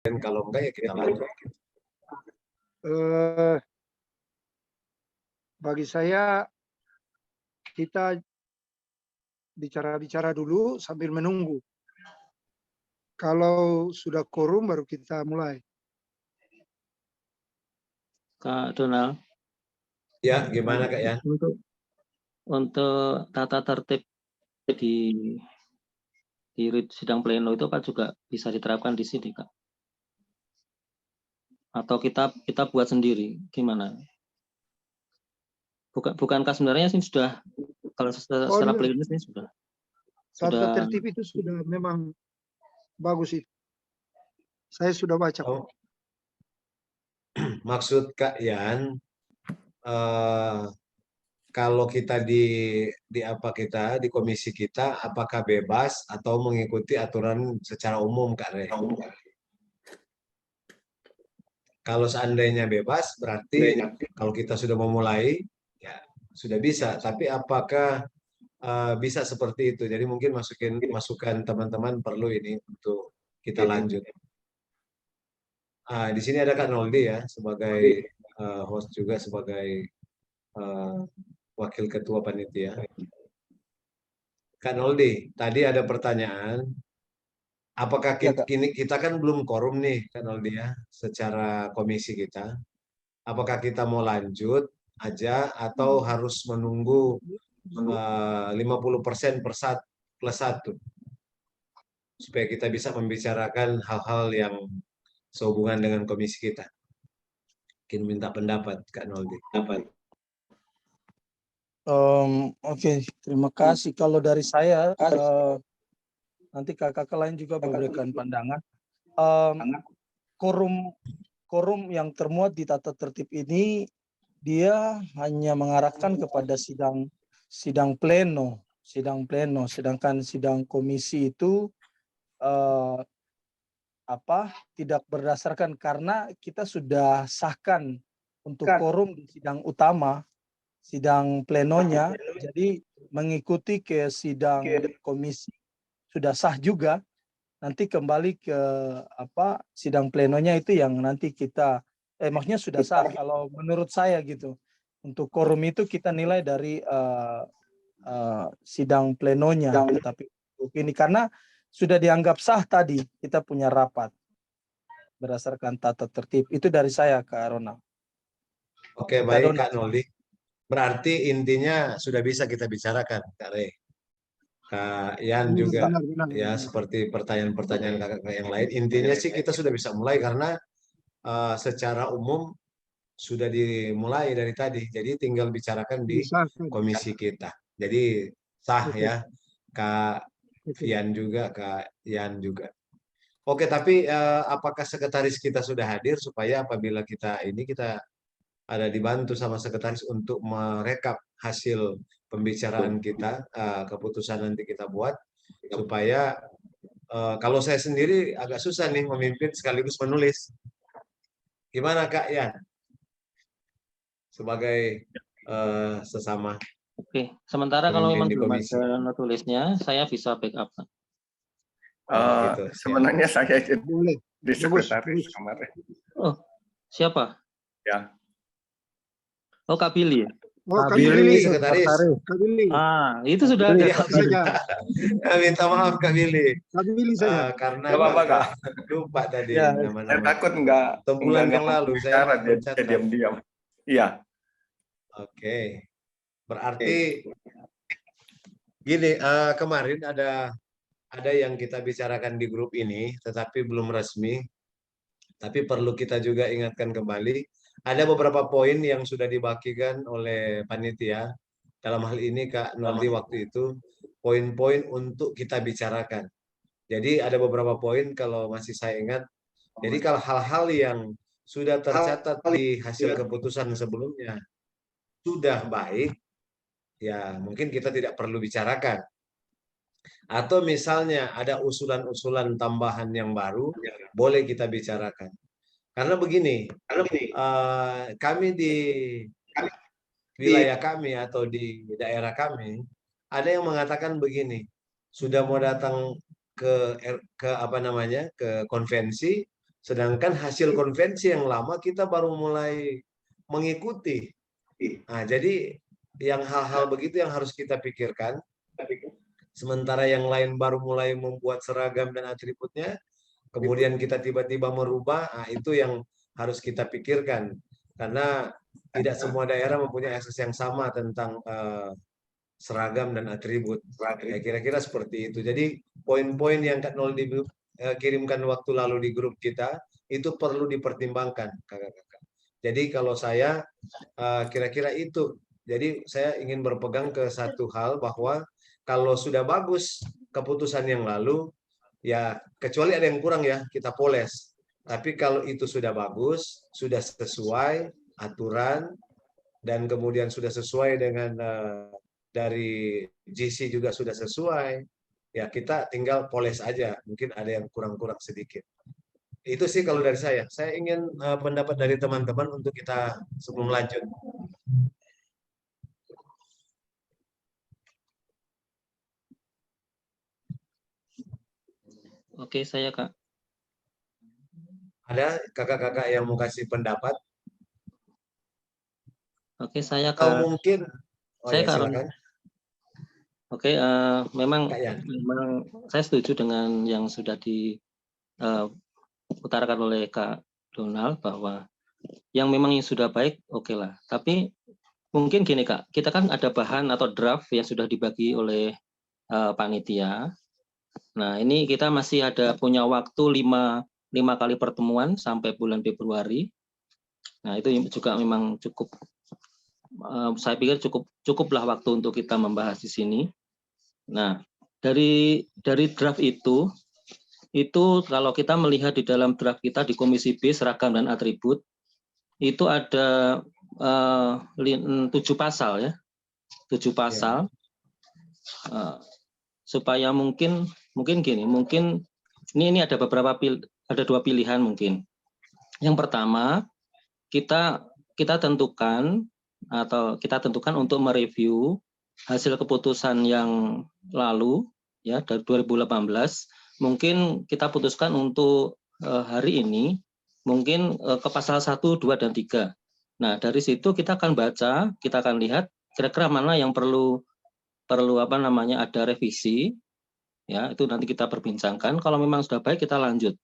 Dan kalau enggak ya kita lanjut. Bagi saya kita bicara-bicara dulu sambil menunggu. Kalau sudah quorum baru kita mulai. Kak Donald. Ya, gimana Kak ya? Untuk tata tertib di sidang pleno itu Kak juga bisa diterapkan di sini Kak? Atau kita buat sendiri, gimana? Bukankah sebenarnya sih sudah, kalau secara pleno ini sudah Tata tertib itu sudah memang bagus itu. Saya sudah baca. Oh. Maksud Kak Yan, kalau kita di komisi kita, apakah bebas atau mengikuti aturan secara umum Kak Re? Kalau seandainya bebas, berarti kalau kita sudah memulai, ya sudah bisa. Tapi apakah bisa seperti itu? Jadi mungkin masukan teman-teman perlu ini untuk kita lanjut. Di sini ada Kak Noldi ya, sebagai host juga, sebagai wakil ketua panitia. Kak Noldi, tadi ada pertanyaan. Apakah kita kan belum quorum nih, Kak Noldi ya, secara komisi kita. Apakah kita mau lanjut aja atau harus menunggu 50% plus 1 supaya kita bisa membicarakan hal-hal yang sehubungan dengan komisi kita. Mungkin minta pendapat Kak Noldi. Oke, terima kasih. Kalau dari saya, nanti kakak lain juga memberikan pandangan. Quorum yang termuat di tata tertib ini, dia hanya mengarahkan kepada sidang pleno. Sedangkan sidang komisi itu tidak berdasarkan, karena kita sudah sahkan untuk quorum di sidang utama, sidang plenonya, jadi mengikuti ke sidang komisi sudah sah juga. Nanti kembali ke sidang plenonya itu yang nanti kita maksudnya sudah sah kalau menurut saya gitu. Untuk quorum itu kita nilai dari sidang plenonya, tetapi ini karena sudah dianggap sah tadi kita punya rapat berdasarkan tata tertib. Itu dari saya Kak Ronald. Oke, baik Kak Noldi. Berarti intinya sudah bisa kita bicarakan, Kak Re. Kak Yan juga, ya seperti pertanyaan-pertanyaan kakak yang lain. Intinya sih kita sudah bisa mulai karena secara umum sudah dimulai dari tadi. Jadi tinggal bicarakan di komisi kita. Jadi sah ya, Kak Yan juga, Kak Yan juga. Oke, tapi apakah sekretaris kita sudah hadir supaya apabila kita ada dibantu sama sekretaris untuk merekap hasil pembicaraan kita, keputusan nanti kita buat, supaya kalau saya sendiri agak susah nih memimpin sekaligus menulis. Gimana Kak Yan? Sebagai sesama. Oke, sementara kalau memang belum ada nulisnya, saya bisa backup. Gitu. Sebenarnya saya jadi di sekretaris kemarin. Oh, siapa? Ya. Oh, Kak Billy. Oh, Kak Billy, sekretaris. Kak Billy. Itu sudah ada. Minta maaf Kak Billy. Kak Billy saja. Karena lupa tadi nama-nama. Saya takut enggak bulan yang lalu saya diam-diam. Iya. Oke. Berarti gini, kemarin ada yang kita bicarakan di grup ini, tetapi belum resmi. Tapi perlu kita juga ingatkan kembali. Ada beberapa poin yang sudah dibagikan oleh panitia. Dalam hal ini Kak Noldi waktu itu, poin-poin untuk kita bicarakan. Jadi ada beberapa poin kalau masih saya ingat. Jadi kalau hal-hal yang sudah tercatat di hasil keputusan sebelumnya sudah baik, ya mungkin kita tidak perlu bicarakan. Atau misalnya ada usulan-usulan tambahan yang baru, boleh kita bicarakan. Karena begini, kami di wilayah kami atau di daerah kami, ada yang mengatakan begini, sudah mau datang ke konvensi, Sedangkan hasil konvensi yang lama kita baru mulai mengikuti. Nah, jadi yang hal-hal begitu yang harus kita pikirkan. Sementara yang lain baru mulai membuat seragam dan atributnya, kemudian kita tiba-tiba merubah, nah itu yang harus kita pikirkan. Karena tidak semua daerah mempunyai akses yang sama tentang seragam dan atribut. Ya, kira-kira seperti itu. Jadi poin-poin yang Kak Nol kirimkan waktu lalu di grup kita, itu perlu dipertimbangkan, kakak-kakak. Jadi kalau saya kira-kira itu. Jadi saya ingin berpegang ke satu hal bahwa kalau sudah bagus keputusan yang lalu, ya kecuali ada yang kurang ya kita poles. Tapi kalau itu sudah bagus, sudah sesuai aturan dan kemudian sudah sesuai dengan dari GC juga sudah sesuai, ya kita tinggal poles aja. Mungkin ada yang kurang-kurang sedikit. Itu sih kalau dari saya. Saya ingin pendapat dari teman-teman untuk kita sebelum lanjut. Oke, saya Kak. Ada kakak-kakak yang mau kasih pendapat? Oke, saya Atau Kak. mungkin, oh Saya ya Kak Ron. silakan. Oke, memang Kak Yan. saya setuju dengan yang sudah diutarakan oleh Kak Donald bahwa yang memang yang sudah baik, oke lah. Tapi mungkin gini Kak, kita kan ada bahan atau draft yang sudah dibagi oleh panitia. Nah, ini kita masih ada punya waktu 5 kali pertemuan sampai bulan Februari. Nah, itu juga memang cukup, saya pikir cukuplah waktu untuk kita membahas di sini. Nah, dari draft itu kalau kita melihat di dalam draft kita di Komisi B seragam dan atribut itu ada 7 pasal ya, 7 pasal. Supaya mungkin gini, mungkin ini ada ada 2 pilihan mungkin. Yang pertama, kita tentukan untuk mereview hasil keputusan yang lalu ya dari 2018. Mungkin kita putuskan untuk hari ini mungkin ke pasal 1, 2 dan 3. Nah, dari situ kita akan baca, kita akan lihat kira-kira mana yang perlu ada revisi, ya itu nanti kita perbincangkan. Kalau memang sudah baik kita lanjut.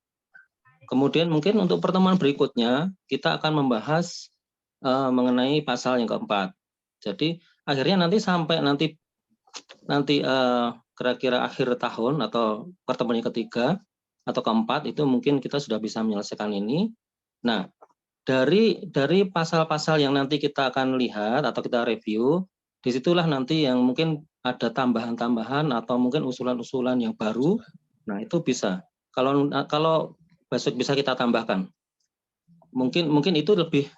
Kemudian mungkin untuk pertemuan berikutnya kita akan membahas mengenai pasal yang keempat. Jadi akhirnya nanti sampai nanti kira-kira akhir tahun atau pertemuan yang ketiga atau keempat itu mungkin kita sudah bisa menyelesaikan ini. Nah, dari pasal-pasal yang nanti kita akan lihat atau kita review, disitulah nanti yang mungkin ada tambahan-tambahan atau mungkin usulan-usulan yang baru. Nah, itu bisa. Kalau besok bisa kita tambahkan. Mungkin itu lebih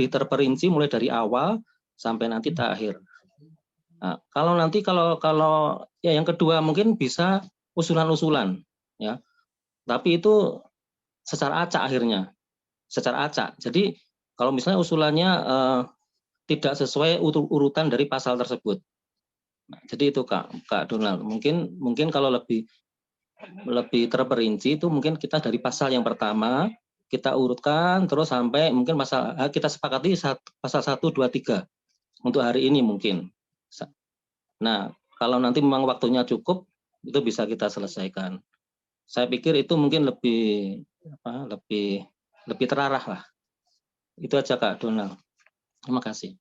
terperinci mulai dari awal sampai nanti akhir. Nah, kalau ya yang kedua mungkin bisa usulan-usulan ya. Tapi itu secara acak akhirnya. Secara acak. Jadi kalau misalnya usulannya tidak sesuai urutan dari pasal tersebut. Nah, jadi itu Kak Donald. Mungkin kalau lebih terperinci itu mungkin kita dari pasal yang pertama kita urutkan terus sampai mungkin kita sepakati pasal 1, 2, 3 untuk hari ini mungkin. Nah, kalau nanti memang waktunya cukup itu bisa kita selesaikan. Saya pikir itu mungkin lebih terarah lah. Itu aja Kak Donald. Terima kasih.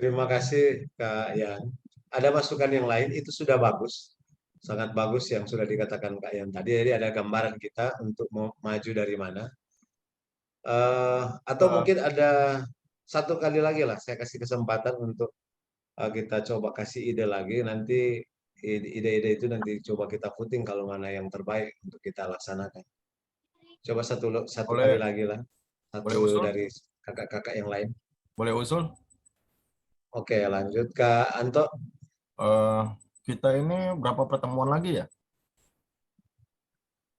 Terima kasih Kak Yan. Ada masukan yang lain, itu sudah bagus. Sangat bagus yang sudah dikatakan Kak Yan tadi. Jadi ada gambaran kita untuk mau maju dari mana. Atau mungkin ada satu kali lagi lah, saya kasih kesempatan untuk kita coba kasih ide lagi. Nanti ide-ide itu nanti coba kita voting kalau mana yang terbaik untuk kita laksanakan. Coba satu kali lagi lah. Satu dari kakak-kakak yang lain. Boleh usul? Oke, lanjut Kak Anto. Kita ini berapa pertemuan lagi ya?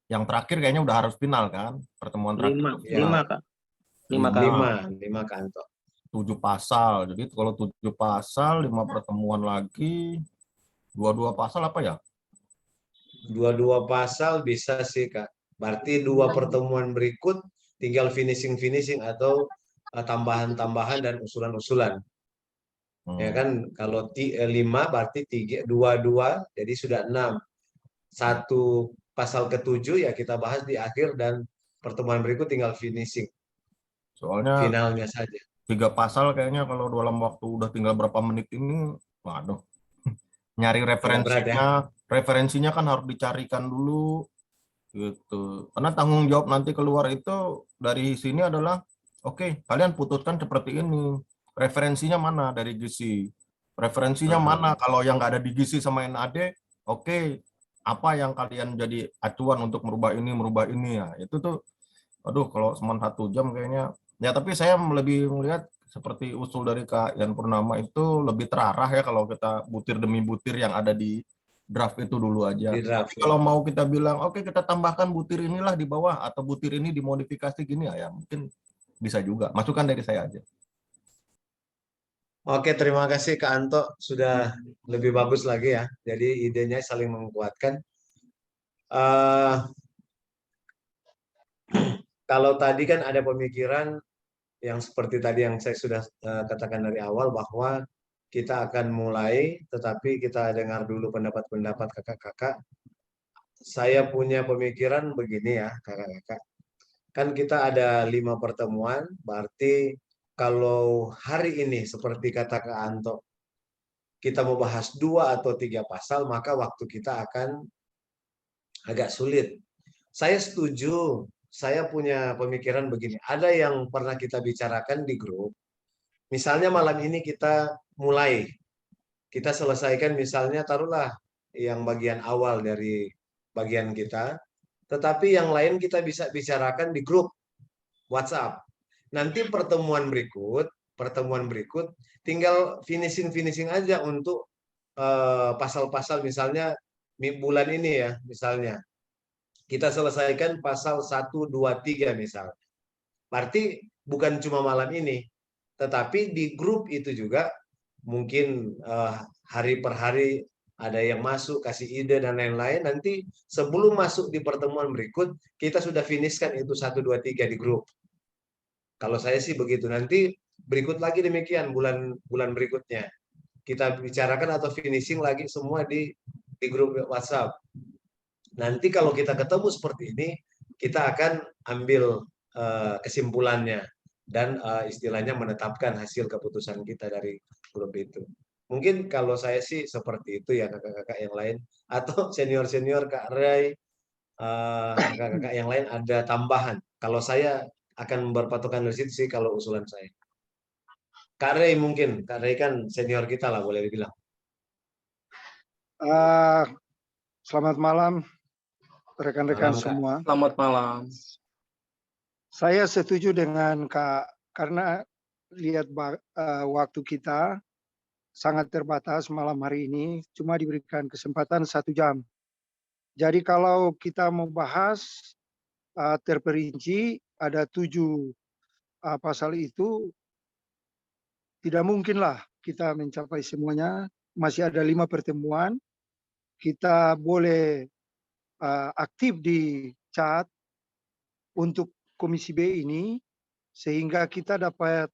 Yang terakhir kayaknya udah harus final kan? Pertemuan terakhir. 5 Kak. 5 Kak Anto. 7 pasal. Jadi kalau 7 pasal, 5 pertemuan lagi, 22 pasal apa ya? 22 pasal bisa sih Kak. Berarti 2 pertemuan berikut tinggal finishing atau tambahan-tambahan dan usulan-usulan. Ya kan, kalau 5 berarti 2 jadi sudah 6. 1 pasal ke-7 ya kita bahas di akhir dan pertemuan berikut tinggal finishing. Soalnya Finalnya saja. 3 pasal kayaknya kalau dalam waktu udah tinggal berapa menit ini, waduh. Nyari berat ya. referensinya kan harus dicarikan dulu gitu. Karena tanggung jawab nanti keluar itu dari sini adalah oke, kalian putuskan seperti ini. Referensinya mana dari GISI? Referensinya mana kalau yang nggak ada di GISI sama NAD? Oke, apa yang kalian jadi acuan untuk merubah ini ya. Itu tuh aduh kalau cuma 1 jam kayaknya. Ya tapi saya lebih melihat seperti usul dari Kak Yan Purnama itu lebih terarah ya kalau kita butir demi butir yang ada di draft itu dulu aja. Di draft, Tapi kalau mau kita bilang oke kita tambahkan butir inilah di bawah atau butir ini dimodifikasi gini ya mungkin bisa juga. Masukan dari saya aja. Oke, terima kasih Kak Anto, sudah lebih bagus lagi ya. Jadi idenya saling menguatkan. Kalau tadi kan ada pemikiran yang seperti tadi yang saya sudah katakan dari awal bahwa kita akan mulai, tetapi kita dengar dulu pendapat-pendapat kakak-kakak. Saya punya pemikiran begini ya, kakak-kakak. Kan kita ada 5 pertemuan, berarti kalau hari ini seperti kata Kak Anto, kita mau bahas 2 atau 3 pasal, maka waktu kita akan agak sulit. Saya setuju, saya punya pemikiran begini. Ada yang pernah kita bicarakan di grup, misalnya malam ini kita mulai, kita selesaikan misalnya taruhlah yang bagian awal dari bagian kita, tetapi yang lain kita bisa bicarakan di grup WhatsApp. Nanti pertemuan berikut tinggal finishing aja untuk pasal-pasal misalnya bulan ini ya, misalnya kita selesaikan pasal 1, 2, 3 misalnya. Berarti bukan cuma malam ini, tetapi di grup itu juga mungkin hari per hari ada yang masuk, kasih ide dan lain-lain. Nanti sebelum masuk di pertemuan berikut, kita sudah finishkan itu 1, 2, 3 di grup. Kalau saya sih begitu. Nanti berikut lagi demikian bulan berikutnya. Kita bicarakan atau finishing lagi semua di grup WhatsApp. Nanti kalau kita ketemu seperti ini, kita akan ambil kesimpulannya dan istilahnya menetapkan hasil keputusan kita dari grup itu. Mungkin kalau saya sih seperti itu ya kakak-kakak yang lain atau senior-senior Kak Ray, kakak-kakak yang lain ada tambahan. Kalau saya akan berpatokan dari situ sih kalau usulan saya. Kak Ray mungkin, Kak Ray kan senior kita lah boleh dibilang. Selamat malam rekan-rekan semua. Selamat malam. Saya setuju dengan Kak, karena lihat waktu kita sangat terbatas malam hari ini, cuma diberikan kesempatan 1 jam. Jadi kalau kita mau bahas terperinci ada 7 pasal itu, tidak mungkinlah kita mencapai semuanya. Masih ada 5 pertemuan. Kita boleh aktif di chat untuk Komisi B ini, sehingga kita dapat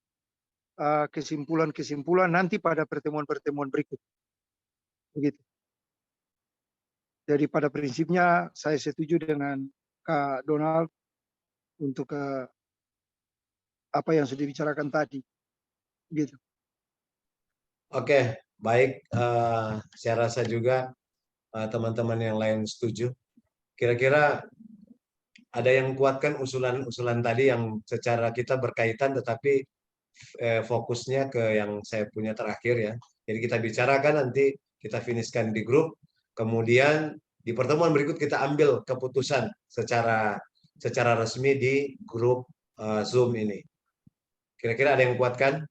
kesimpulan-kesimpulan nanti pada pertemuan-pertemuan berikut. Begitu. Jadi pada prinsipnya saya setuju dengan Kak Donald untuk apa yang sudah dibicarakan tadi. Gitu. Oke, baik. Saya rasa juga teman-teman yang lain setuju. Kira-kira ada yang kuatkan usulan tadi yang secara kita berkaitan, tetapi fokusnya ke yang saya punya terakhir ya. Jadi kita bicarakan, nanti kita finishkan di grup, kemudian di pertemuan berikut kita ambil keputusan secara resmi di grup Zoom ini. Kira-kira ada yang kuatkan?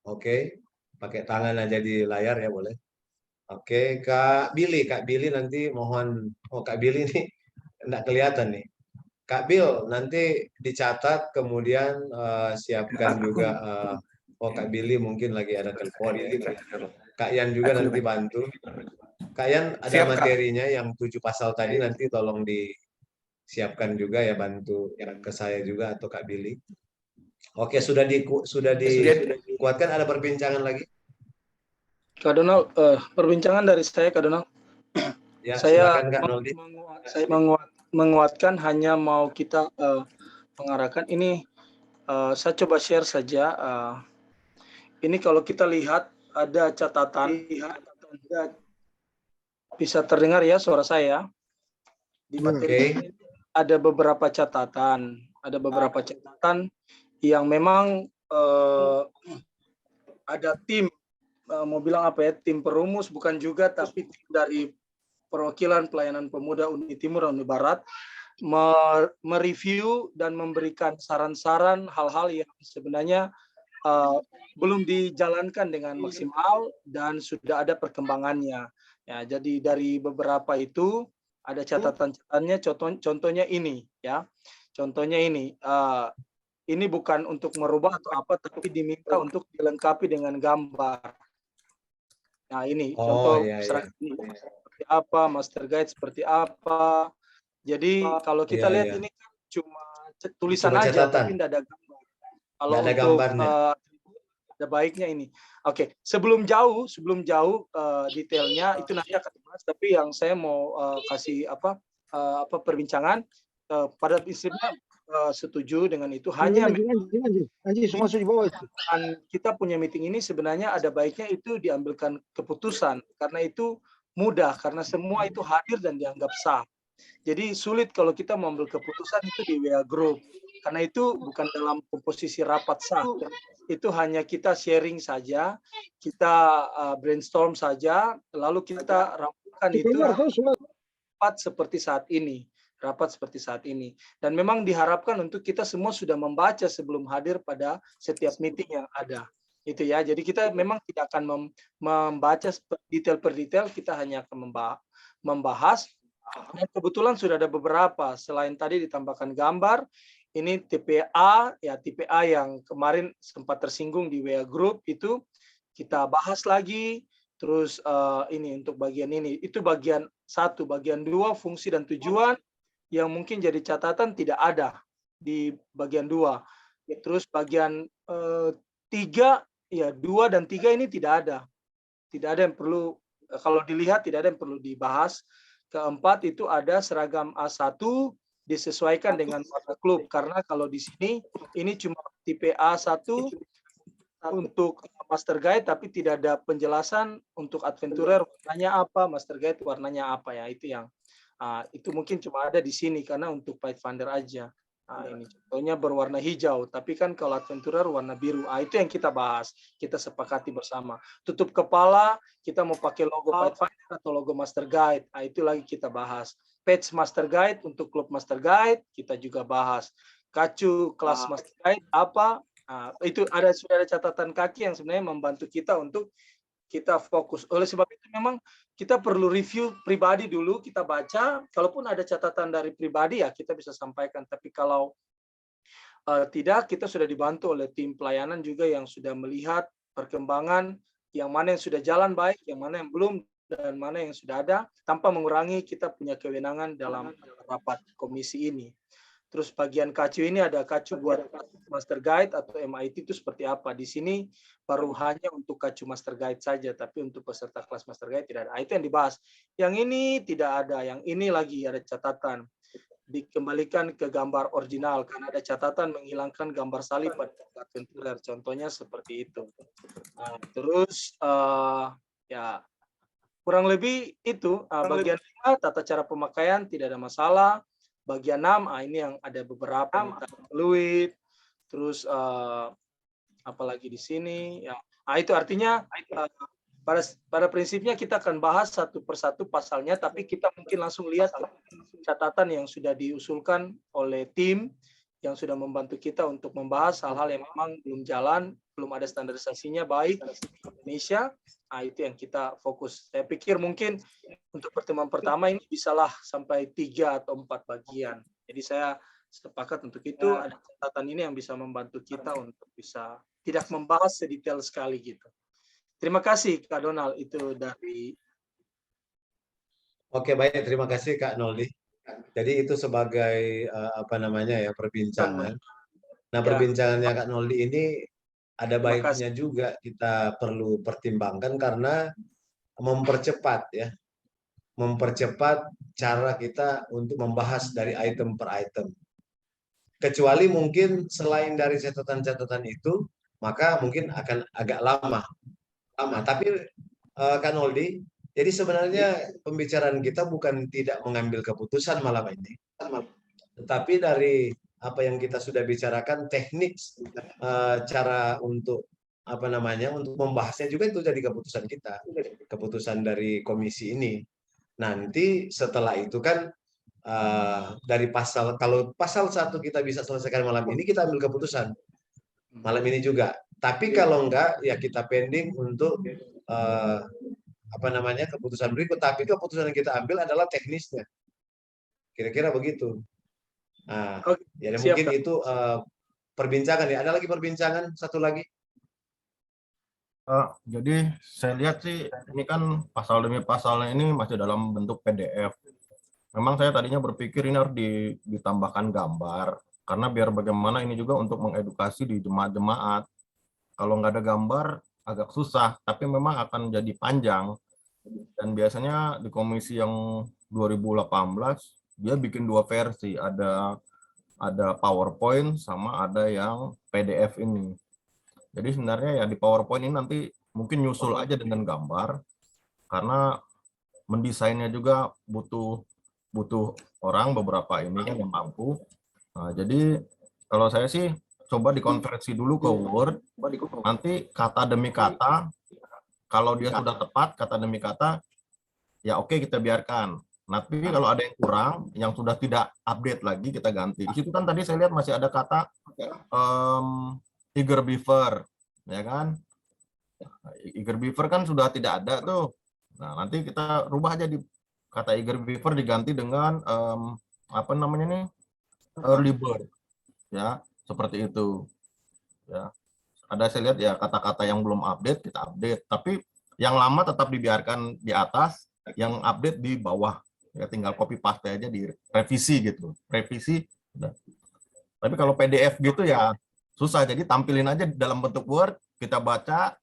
Oke, pakai tangan aja di layar ya boleh. Oke, Kak Billy nanti mohon, Kak Billy ini enggak kelihatan nih. Kak Bill nanti dicatat, kemudian siapkan juga, Kak Billy mungkin lagi ada telepon. Kak Yan juga nanti bantu. Kak Yan, ada Siap, Kak. materinya yang 7 pasal tadi nanti tolong disiapkan juga ya, bantu ke saya juga atau Kak Billy. Oke, sudah dikuatkan. Ada perbincangan lagi? Kak Donald, perbincangan dari saya, Kak Donald. Ya, Saya silakan Kak Noldi. menguatkan hanya mau kita mengarahkan ini. Saya coba share saja. Ini kalau kita lihat ada catatan, bisa terdengar ya suara saya. Di materi ini ada beberapa catatan, yang memang ada tim, mau bilang apa ya, tim perumus bukan juga, tapi tim dari perwakilan pelayanan pemuda Uni Timur dan Uni Barat mereview dan memberikan saran-saran hal-hal yang sebenarnya belum dijalankan dengan maksimal dan sudah ada perkembangannya. Ya, jadi dari beberapa itu ada catatan-catatannya. Contohnya ini, ya. Contohnya ini. Ini bukan untuk merubah atau apa, tapi diminta untuk dilengkapi dengan gambar. Nah, ini contoh seperti apa, master guide seperti apa. Jadi kalau kita lihat ini kan cuma tulisan aja, tapi tidak ada gambar. Kalau untuk ada baiknya ini. Oke, sebelum jauh detailnya itu nanti akan dibahas. Tapi yang saya mau kasih perbincangan pada prinsipnya setuju dengan itu. Hanya masuk di bawah itu. Kita punya meeting ini sebenarnya ada baiknya itu diambilkan keputusan, karena itu mudah, karena semua itu hadir dan dianggap sah. Jadi sulit kalau kita mengambil keputusan itu di WA Group, karena itu bukan dalam komposisi rapat sah. Itu hanya kita sharing saja, kita brainstorm saja, lalu kita rampungkan itu rapat seperti saat ini. Dan memang diharapkan untuk kita semua sudah membaca sebelum hadir pada setiap meeting yang ada. Itu ya. Jadi kita memang tidak akan membaca detail per detail, kita hanya akan membahas. Dan kebetulan sudah ada beberapa, selain tadi ditambahkan gambar, ini TPA yang kemarin sempat tersinggung di WA Group, itu kita bahas lagi. Terus ini untuk bagian ini, itu bagian 1, bagian 2 fungsi dan tujuan yang mungkin jadi catatan tidak ada di bagian 2. Terus bagian 3, ya 2 dan 3 ini tidak ada yang perlu, kalau dilihat tidak ada yang perlu dibahas. Keempat itu ada seragam A1 disesuaikan dengan warna klub, karena kalau di sini ini cuma tipe A1 untuk master guide, tapi tidak ada penjelasan untuk adventurer warnanya apa, master guide warnanya apa ya. Itu yang itu mungkin cuma ada di sini karena untuk Pathfinder aja. Ini contohnya berwarna hijau, tapi kan kalau adventurer warna biru. Itu yang kita bahas, kita sepakati bersama. Tutup kepala, kita mau pakai logo Pathfinder atau logo Master Guide. Itu lagi kita bahas. Patch Master Guide untuk klub Master Guide, kita juga bahas. Kacu kelas Master Guide apa? Itu sudah ada catatan kaki yang sebenarnya membantu kita untuk kita fokus. Oleh sebab itu memang kita perlu review pribadi dulu, kita baca. Kalaupun ada catatan dari pribadi ya kita bisa sampaikan. Tapi kalau tidak, kita sudah dibantu oleh tim pelayanan juga yang sudah melihat perkembangan, yang mana yang sudah jalan baik, yang mana yang belum, dan mana yang sudah ada, tanpa mengurangi kita punya kewenangan dalam rapat komisi ini. Terus bagian kacu ini ada kacu buat Master Guide atau MIT itu seperti apa. Di sini baru hanya untuk kacu Master Guide saja, tapi untuk peserta kelas Master Guide tidak ada. Itu yang dibahas. Yang ini tidak ada, yang ini lagi ada catatan. Dikembalikan ke gambar original, karena ada catatan menghilangkan gambar salib pada adventurer. Contohnya seperti itu. Terus ya kurang lebih itu. Bagian 5, tata cara pemakaian tidak ada masalah. Bagian 6, ini yang ada beberapa fluid, terus apalagi di sini ya. Itu artinya pada prinsipnya kita akan bahas satu persatu pasalnya, tapi kita mungkin langsung lihat catatan yang sudah diusulkan oleh tim yang sudah membantu kita untuk membahas hal-hal yang memang belum jalan, belum ada standarisasinya baik di Indonesia. Itu yang kita fokus. Saya pikir mungkin untuk pertemuan pertama ini bisalah sampai 3 atau 4 bagian. Jadi saya sepakat untuk itu. Ada catatan ini yang bisa membantu kita untuk bisa tidak membahas sedetail sekali gitu. Terima kasih Kak Donald, itu dari Oke, baik. Terima kasih Kak Noldi. Jadi itu sebagai apa namanya ya, perbincangan. Nah, Ya. perbincangannya Kak Noldi ini ada Terima kasih. baiknya juga kita perlu pertimbangkan karena mempercepat ya, mempercepat cara kita untuk membahas dari item per item. Kecuali mungkin selain dari catatan-catatan itu, maka mungkin akan agak lama. Tapi Kak Noldi, jadi sebenarnya pembicaraan kita bukan tidak mengambil keputusan malam ini, tetapi dari apa yang kita sudah bicarakan, teknik cara untuk apa namanya untuk membahasnya juga itu jadi keputusan kita, keputusan dari komisi ini. Nanti setelah itu kan dari pasal, kalau pasal 1 kita bisa selesaikan malam ini, kita ambil keputusan malam ini juga. Tapi kalau enggak, ya kita pending untuk apa namanya keputusan berikut. Tapi keputusan yang kita ambil adalah teknisnya. Kira-kira begitu. Nah, Oke, jadi siap, mungkin Kak. itu perbincangan ya. Ada lagi perbincangan satu lagi? Jadi saya lihat sih ini kan pasal demi pasalnya ini masih dalam bentuk PDF. Memang saya tadinya berpikir ini harus ditambahkan gambar karena biar bagaimana ini juga untuk mengedukasi di jemaat-jemaat. Kalau nggak ada gambar agak susah, tapi memang akan jadi panjang. Dan biasanya di komisi yang 2018 dia bikin 2 versi, ada PowerPoint sama ada yang PDF ini. Jadi sebenarnya ya di PowerPoint ini nanti mungkin nyusul aja dengan gambar karena mendesainnya juga butuh orang beberapa ini kan yang mampu. Nah, jadi kalau saya sih coba dikonversi dulu ke Word, nanti kata demi kata, kalau dia sudah tepat kata demi kata, ya oke kita biarkan. Tapi kalau ada yang kurang, yang sudah tidak update lagi kita ganti. Di situ kan tadi saya lihat masih ada kata eager beaver, ya kan? Eager beaver kan sudah tidak ada tuh. Nah, nanti kita rubah aja di kata eager beaver diganti dengan apa namanya nih? Early bird. Ya, seperti itu. Ya. Ada saya lihat ya kata-kata yang belum update kita update, tapi yang lama tetap dibiarkan di atas, yang update di bawah. Ya tinggal copy paste aja di revisi gitu. Revisi udah. Tapi kalau PDF gitu ya susah, jadi tampilin aja dalam bentuk Word, kita baca,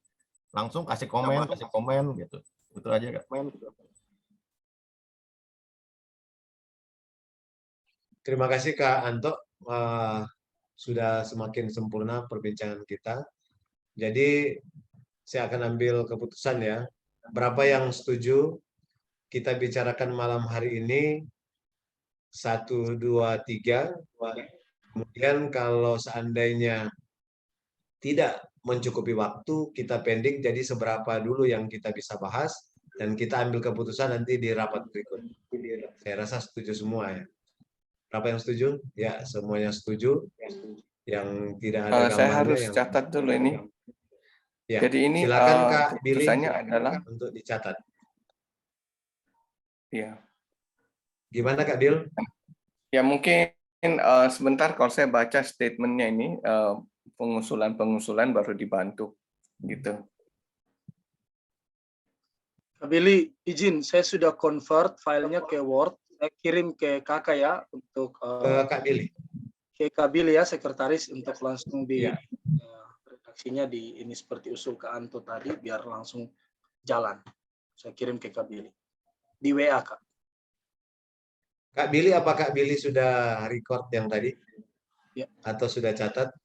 langsung kasih komen gitu. Itu aja Kak. Terima kasih Kak Anto. Sudah semakin sempurna perbincangan kita. Jadi saya akan ambil keputusan ya. Berapa yang setuju kita bicarakan malam hari ini? 1, 2, 3. Kemudian kalau seandainya tidak mencukupi waktu, kita pending jadi seberapa dulu yang kita bisa bahas dan kita ambil keputusan nanti di rapat berikut. Saya rasa setuju semua ya. Berapa yang setuju? Ya, semuanya setuju. Yang tidak ada gambarnya. Saya harus catat dulu ini. Ya, Jadi ini silakan Kak Billy keputusannya adalah untuk dicatat. ya. Gimana Kak Bil? Ya mungkin sebentar kalau saya baca statementnya ini pengusulan baru dibantu gitu. Kak Billy, izin, saya sudah convert filenya ke Word. Saya kirim ke kakak ya untuk Kak Billy. ke Kak Billy ya, sekretaris untuk langsung di Ya. redaksinya di ini seperti usul Kak Anto tadi, biar langsung jalan. Saya kirim ke Kak Billy di WA Kak. Kak Billy, apa Kak Billy sudah record yang tadi? Ya. Atau sudah catat?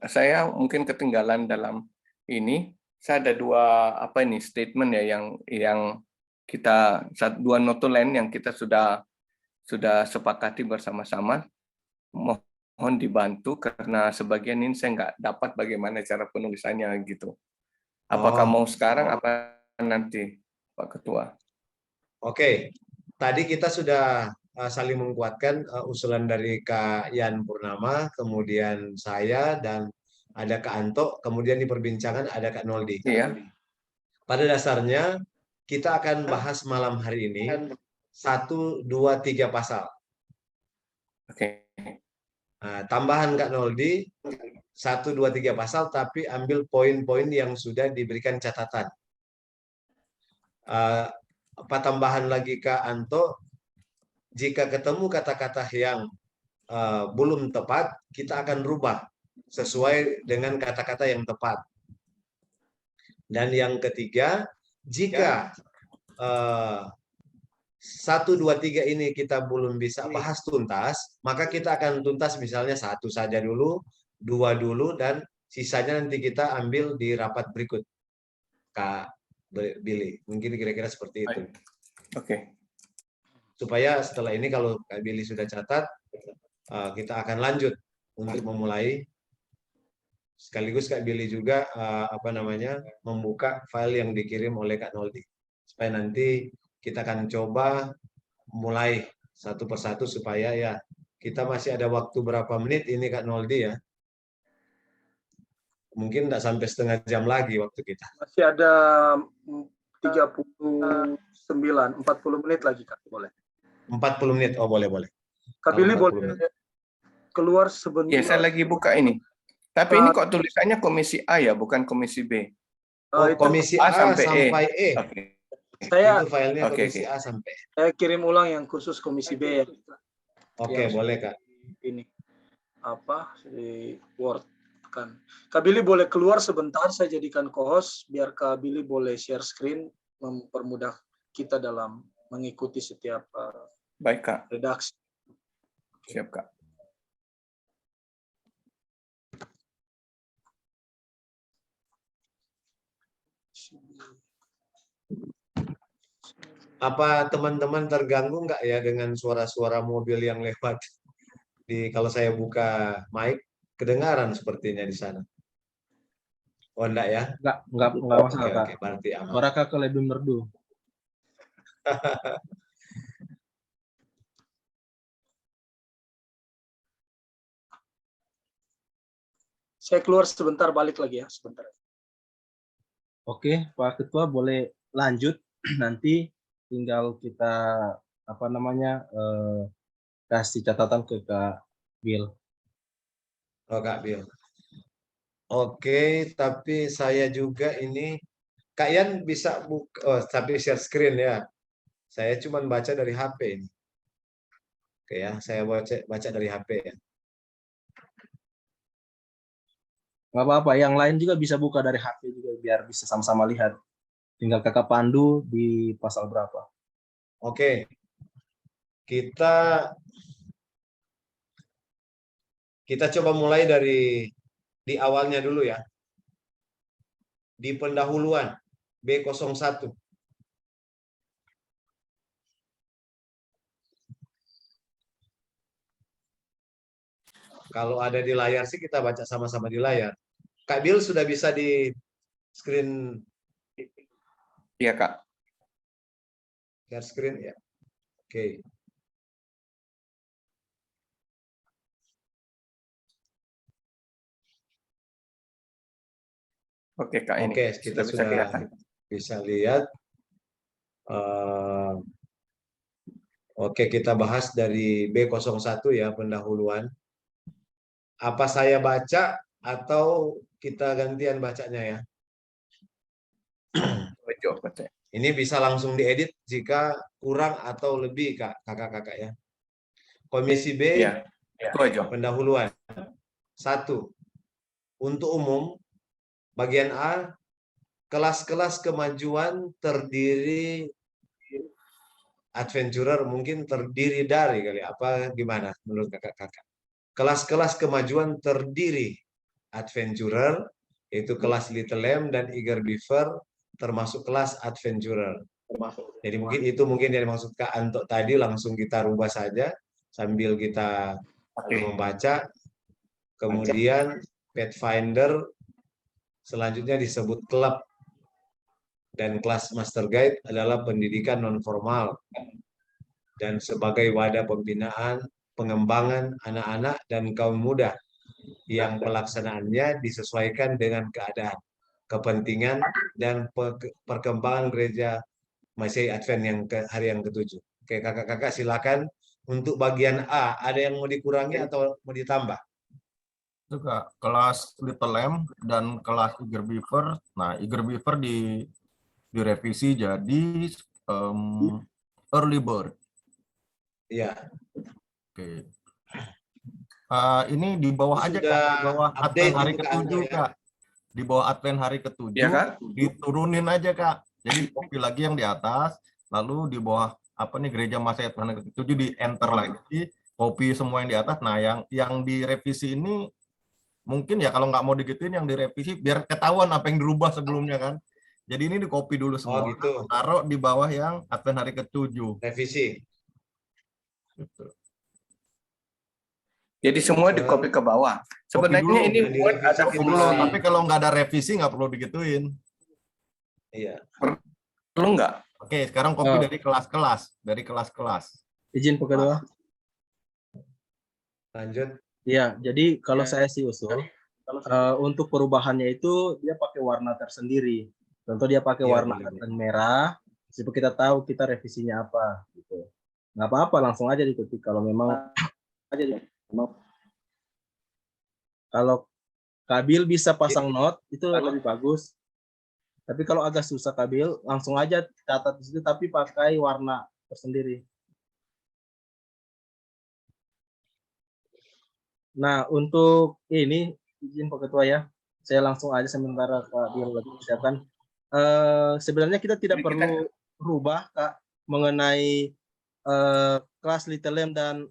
Saya mungkin ketinggalan dalam ini. Saya ada 2 statement ya yang kita 2 notulen yang kita sudah sepakati bersama-sama. Mohon dibantu karena sebagian ini saya nggak dapat bagaimana cara penulisannya gitu. Apakah mau sekarang apa nanti Pak Ketua? Oke. Tadi kita sudah saling menguatkan usulan dari Kak Yan Purnama, kemudian saya dan ada Kak Anto, kemudian di perbincangan ada Kak Noldi. Iya. Pada dasarnya kita akan bahas malam hari ini 1, 2, 3 pasal. Oke. Nah, tambahan Kak Noldi 1, 2, 3 pasal, tapi ambil poin-poin yang sudah diberikan catatan. Apa tambahan lagi Kak Anto, jika ketemu kata-kata yang belum tepat, kita akan rubah sesuai dengan kata-kata yang tepat. Dan yang ketiga, jika 1, 2, 3 ini kita belum bisa bahas tuntas, maka kita akan tuntas misalnya 1 saja dulu, 2 dulu, dan sisanya nanti kita ambil di rapat berikut. Kak Billy, mungkin kira-kira seperti itu. Oke. Supaya setelah ini kalau Kak Billy sudah catat, kita akan lanjut untuk memulai. Sekaligus Kak Billy juga membuka file yang dikirim oleh Kak Noldi. Supaya nanti kita akan coba mulai satu persatu supaya ya kita masih ada waktu berapa menit ini Kak Noldi ya. Mungkin tidak sampai setengah jam lagi waktu kita. Masih ada 39, 40 menit lagi Kak, boleh. 40 menit, oh boleh. Kak Kalau Billy 40 boleh menit. keluar sebentar. Ya, saya lagi buka ini. Tapi ini kok tulisannya komisi A ya, bukan komisi B. Oh, Itu komisi A A sampai E. sampai E. Oke. saya Itu filenya Oke, komisi oke. A sampai E. saya kirim ulang yang khusus komisi B ya. Oke, Yang boleh Kak. ini apa di Word kan. Kak Billy boleh keluar sebentar, saya jadikan co-host biar Kak Billy boleh share screen, mempermudah kita dalam mengikuti setiap Baik, Kak. redaksi. Siap, Kak. Apa teman-teman terganggu nggak ya dengan suara-suara mobil yang lewat? Kalau saya buka mic, kedengaran sepertinya di sana. Oh enggak ya? Enggak masalah, Kak. Oke, berarti aman. Suara Kakak lebih merdu. Saya keluar sebentar, balik lagi ya sebentar. Oke, Pak Ketua boleh lanjut. Nanti tinggal kita kasih catatan ke Kak Bill. Oh, Kak Bill. Oke, tapi saya juga ini Kak Yan bisa buka, tapi share screen ya. Saya cuma baca dari HP ini. Oke ya, saya baca dari HP ya. Nggak apa-apa, yang lain juga bisa buka dari HP juga biar bisa sama-sama lihat. Tinggal Kakak pandu di pasal berapa. Oke. Kita coba mulai dari di awalnya dulu ya. Di pendahuluan B01. Kalau ada di layar sih kita baca sama-sama di layar. Kak Bill sudah bisa di screen? Iya, Kak. Share screen ya. Oke. Oke, Kak, ini. Oke, kita bisa kelihatan. bisa lihat. Oke, kita bahas dari B01 ya, pendahuluan. Apa saya baca atau kita gantian bacanya ya? Ini bisa langsung diedit jika kurang atau lebih, kakak-kakak ya. Komisi B, Ya, itu aja. pendahuluan. 1. Untuk umum, bagian A, kelas-kelas kemajuan terdiri adventurer, mungkin terdiri dari kali apa gimana menurut kakak-kakak? Kelas-kelas kemajuan terdiri adventurer, yaitu kelas Little Lamb dan Eager Beaver, termasuk kelas adventurer. Jadi mungkin yang dimaksud Kak Anto tadi, langsung kita rubah saja sambil kita membaca. Kemudian Pathfinder selanjutnya disebut klub, dan kelas Master Guide adalah pendidikan non formal dan sebagai wadah pembinaan pengembangan anak-anak dan kaum muda yang pelaksanaannya disesuaikan dengan keadaan, kepentingan, dan perkembangan gereja Masehi Advent yang hari yang ke-7. Oke, kakak-kakak silakan. Untuk bagian A, ada yang mau dikurangi atau mau ditambah? Itu Kak, kelas Little Lamb dan kelas Eager Beaver. Nah, Eager Beaver direvisi jadi early bird. Iya. Oke. Ini di bawah Itu aja sudah Kak, di bawah update Advent hari itu ke ke-7 Anda, ya? Kak. Di bawah Advent hari ke-7 Ya, Kak? diturunin aja Kak. Jadi copy lagi yang di atas, lalu di bawah apa nih Gereja Masa Advent hari ke-7 di enter lagi, copy semua yang di atas. Nah, yang direvisi ini mungkin ya kalau nggak mau digituin yang direvisi biar ketahuan apa yang dirubah sebelumnya kan. Jadi ini di copy dulu semua, gitu. taruh di bawah yang Advent hari ke-7. Revisi. Gitu. Jadi semua di copy ke bawah. Sebenarnya dulu, ini buat ada direvisi Belum, fungsi. tapi kalau nggak ada revisi nggak perlu digituin. Iya. Perlu nggak? Oke, sekarang copy dari kelas-kelas. Izin Pak Ketua. Lanjut. Iya, jadi kalau saya sih usul, untuk perubahannya itu dia pakai warna tersendiri. Contoh dia pakai Iya, warna boleh. Advent merah, supaya kita tahu kita revisinya apa. Gitu. Nggak apa-apa, langsung aja diketik kalau memang kalau Kabil bisa pasang note itu lebih bagus. Tapi kalau agak susah Kabil, langsung aja catat di situ tapi pakai warna tersendiri. Nah, untuk ini izin Pak Ketua ya. Saya langsung aja sementara Kabil lagi persiapkan. Sebenarnya kita tidak perlu rubah Kak mengenai kelas Little Lamb dan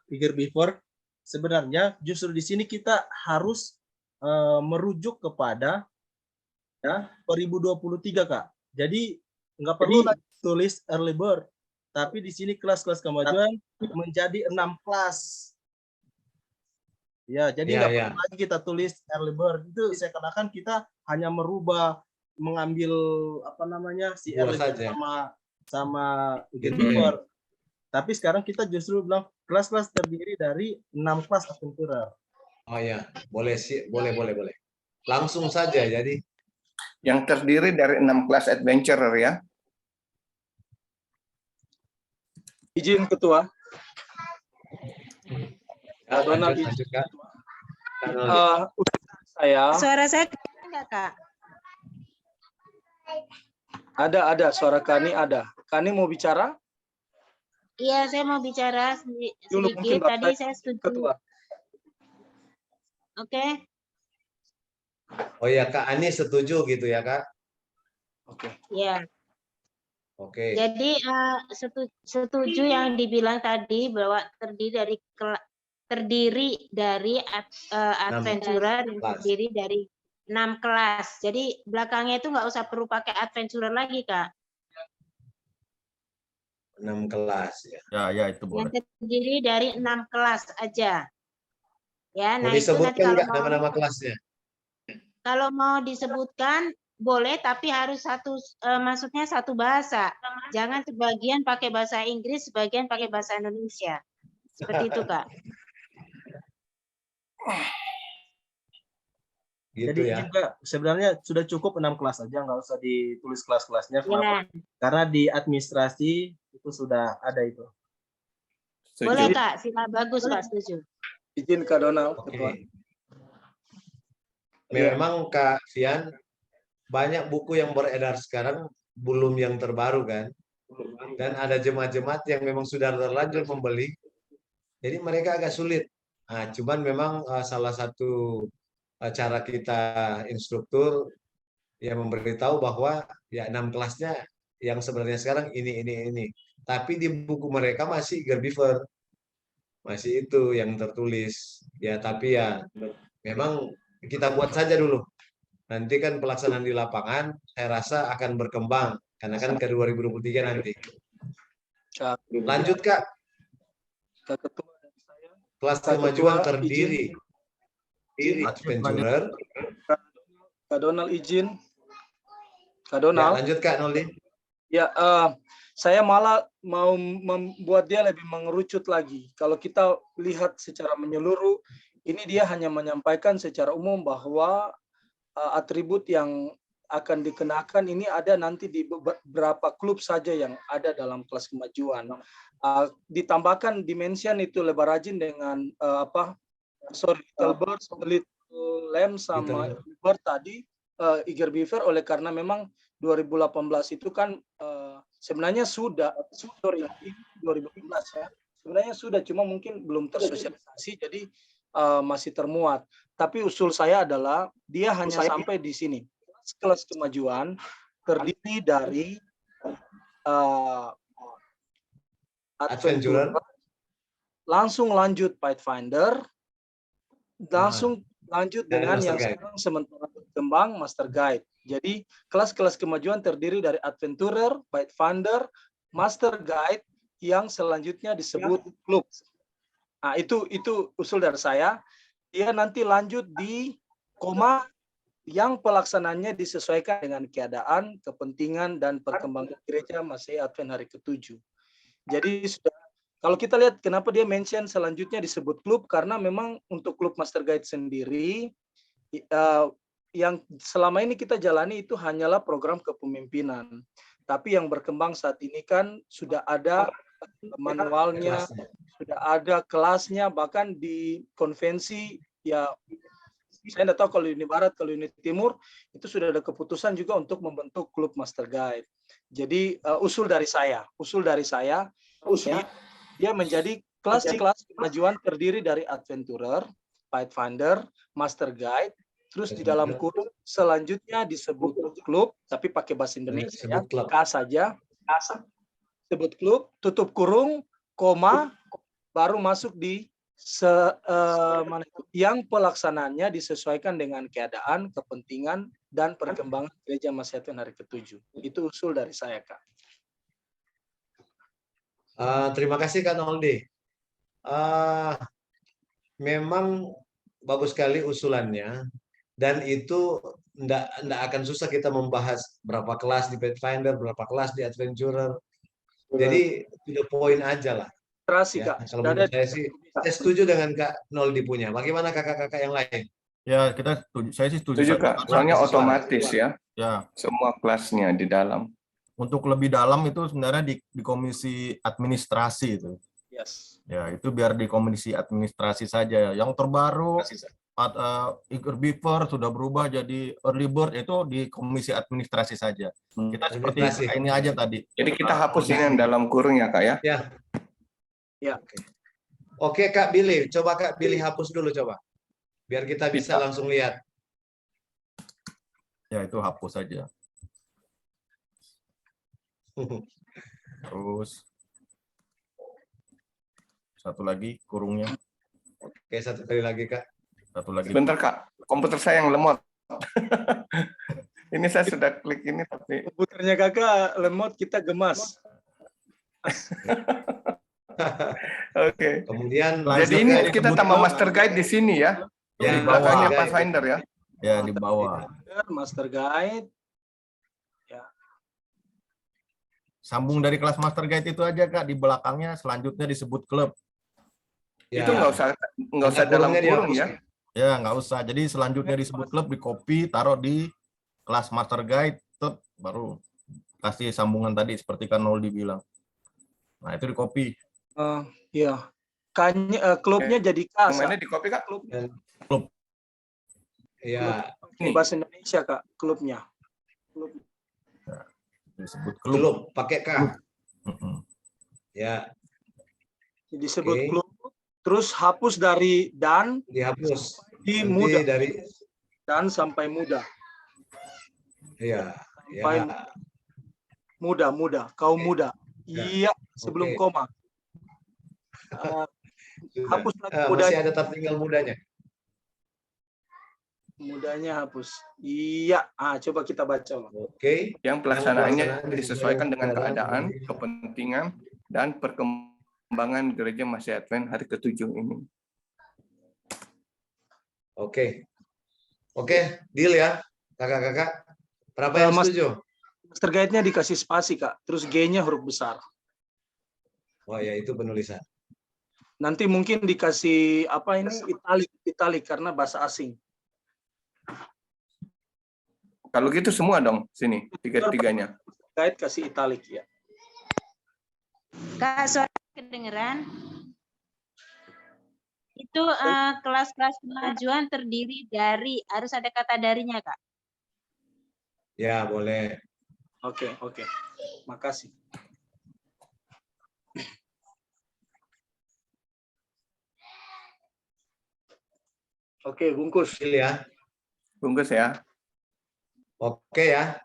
Figure Before. Sebenarnya justru di sini kita harus merujuk kepada 2023 Kak. Jadi nggak perlu lagi tulis early bird, tapi di sini kelas-kelas kemajuan menjadi 6 kelas. Ya, jadi nggak perlu lagi kita tulis early bird. Itu saya katakan kita hanya merubah, mengambil si early bird sama Figure Before. Tapi sekarang kita justru bilang kelas-kelas terdiri dari 6 kelas adventurer. Oh ya, boleh sih, boleh. Langsung saja jadi. Yang terdiri dari 6 kelas adventurer ya. Izin Ketua. Lanjut, Kak. Suara saya enggak, Kak? Ada suara Kani ada. Kani mau bicara? Iya, saya mau bicara Dulu mungkin sedikit. Tadi saya setuju. Ketua. Oke. Oh ya, Kak Ani setuju gitu ya, Kak? Oke. Ya. Oke. Jadi setuju yang dibilang tadi bahwa terdiri dari adventurer yang terdiri dari 6 kelas. Jadi belakangnya itu nggak usah perlu pakai adventurer lagi, Kak. 6 kelas ya. Ya itu boleh. Yang terdiri dari 6 kelas aja. Ya, Mau nah itu nanti disebutkan kalau nggak nama-nama kelasnya? Kalau mau disebutkan boleh, tapi harus maksudnya satu bahasa. Jangan sebagian pakai bahasa Inggris, sebagian pakai bahasa Indonesia. Seperti itu, Kak. Gitu Jadi ya. juga sebenarnya sudah cukup 6 kelas saja, nggak usah ditulis kelas-kelasnya. Ya. Karena di administrasi itu sudah ada itu. Boleh, Kak. Sila bagus, Pak. Setuju. Izin Kak Donald. Oke. Memang Kak Fian, banyak buku yang beredar sekarang belum yang terbaru kan. Dan ada jemaat-jemaat yang memang sudah terlanjur membeli. Jadi mereka agak sulit. Nah, cuman memang salah satu cara kita instruktur yang memberitahu bahwa ya 6 kelasnya yang sebenarnya sekarang ini. Tapi di buku mereka masih Gerbiver. Masih itu yang tertulis. Ya, tapi ya memang kita buat saja dulu. Nanti kan pelaksanaan di lapangan saya rasa akan berkembang karena kan ke 2023 nanti. Lanjut, Kak. Kak Ketua dan saya. Kelas Kak kemajuan Ketua, terdiri adventurer. Kak Donald izin. Kak Ya, Donald. lanjut Kak Noldi. Ya, saya malah mau membuat dia lebih mengerucut lagi. Kalau kita lihat secara menyeluruh, ini dia hanya menyampaikan secara umum bahwa atribut yang akan dikenakan ini ada nanti di beberapa klub saja yang ada dalam kelas kemajuan. Ditambahkan dimension itu lebar rajin dengan Little Bird, Little Lamb sama Bird tadi Eager Beaver oleh karena memang 2018 itu kan sebenarnya sudah, sorry, 2018 ya. Sebenarnya sudah, cuma mungkin belum tersosialisasi, jadi masih termuat. Tapi usul saya adalah dia hanya sampai di sini. Kelas kemajuan terdiri dari Adventurer, langsung lanjut Pathfinder, langsung lanjut dengan yang sekarang sementara berkembang Master Guide. Jadi kelas-kelas kemajuan terdiri dari Adventurer, Pathfinder, Master Guide, yang selanjutnya disebut klub. Nah, itu usul dari saya. Dia nanti lanjut di koma yang pelaksananya disesuaikan dengan keadaan, kepentingan, dan perkembangan gereja Masehi Advent hari ke-7. Jadi sudah, kalau kita lihat kenapa dia mention selanjutnya disebut klub, karena memang untuk klub Master Guide sendiri, yang selama ini kita jalani itu hanyalah program kepemimpinan. Tapi yang berkembang saat ini kan sudah ada manualnya, sudah ada kelasnya, bahkan di konvensi, ya saya tidak tahu kalau ini Barat, kalau ini Timur, itu sudah ada keputusan juga untuk membentuk klub Master Guide. Jadi usul dari saya, dia menjadi kelas-kelas kemajuan terdiri dari Adventurer, Pathfinder, Master Guide, terus di dalam kurung selanjutnya disebut klub, tapi pakai bahasa Indonesia ya, K saja, sebut klub, tutup kurung, koma, baru masuk di yang pelaksananya disesuaikan dengan keadaan, kepentingan, dan perkembangan gereja Masehi Advent hari ke-7. Itu usul dari saya, Kak. Terima kasih Kak Noldi. Memang bagus sekali usulannya, dan itu enggak akan susah kita membahas berapa kelas di Pathfinder, berapa kelas di Adventurer. Jadi to the point aja lah. Ya, kalau menurut saya sih, saya setuju dengan Kak Noldi punya. Bagaimana kakak-kakak yang lain? Ya, saya sih setuju. Kak. Soalnya otomatis ya. Ya. Semua kelasnya di dalam. Untuk lebih dalam itu sebenarnya di komisi administrasi itu. Yes. Ya, itu biar di komisi administrasi saja. Yang terbaru Eager Beaver sudah berubah jadi Early Bird, itu di komisi administrasi saja. Kita seperti ini aja tadi. Jadi kita hapus ini yang dalam kurung ya, Kak ya? Ya. Oke Kak Billy, coba Kak Billy hapus dulu coba. Biar kita bisa langsung lihat. Ya, itu hapus saja. Terus satu lagi kurungnya. Oke, satu kali lagi Kak. Satu lagi. Bentar Kak, komputer saya yang lemot. Ini saya sudah klik ini tapi komputernya Kakak lemot, kita gemas. Oke. Kemudian jadi ini kita tambah Master Guide di sini ya. Ya, di belakangnya Pathfinder ya. Ya, di bawah. Master Guide. Ya. Sambung dari kelas Master Guide itu aja Kak, di belakangnya selanjutnya disebut klub. Ya. Itu nggak usah dalam kurung ya. Ya, nggak usah. Jadi selanjutnya disebut klub, di copy, taruh di kelas Master Guide, baru kasih sambungan tadi seperti kan Noldi bilang. Nah, itu di copy. Ya. Klubnya jadi K. Mana di copy Kak? Klub. Iya. Bahasa Indonesia Kak, klubnya. Ya, disebut klub. Klub pakai K. Ya. Disebut klub. Terus hapus dari dan. Dihapus. Di muda. Dari dan sampai muda. Iya. Sampai muda, kaum muda. Iya, sebelum koma. Hapus lagi mudanya. Masih ada tertinggal mudanya. Mudanya hapus. Iya. Coba kita baca. Oke. Yang pelaksanaannya disesuaikan dengan keadaan, kepentingan, dan perkembangan gereja Masehi Advent hari ke-7 ini. Oke, deal ya, kakak-kakak. Berapa yang setuju? Master Guide-nya dikasih spasi Kak, terus G-nya huruf besar. Oh ya, itu penulisan. Nanti mungkin dikasih apa ini italik karena bahasa asing. Kalau gitu semua dong sini tiga-tiganya. Guide kasih italik ya. Kak, suara kedengeran? Itu kelas-kelas kemajuan terdiri dari, harus ada kata darinya Kak. Ya, boleh. Oke. Makasih. Oke, bungkus. Deal ya. Bungkus ya. Oke ya.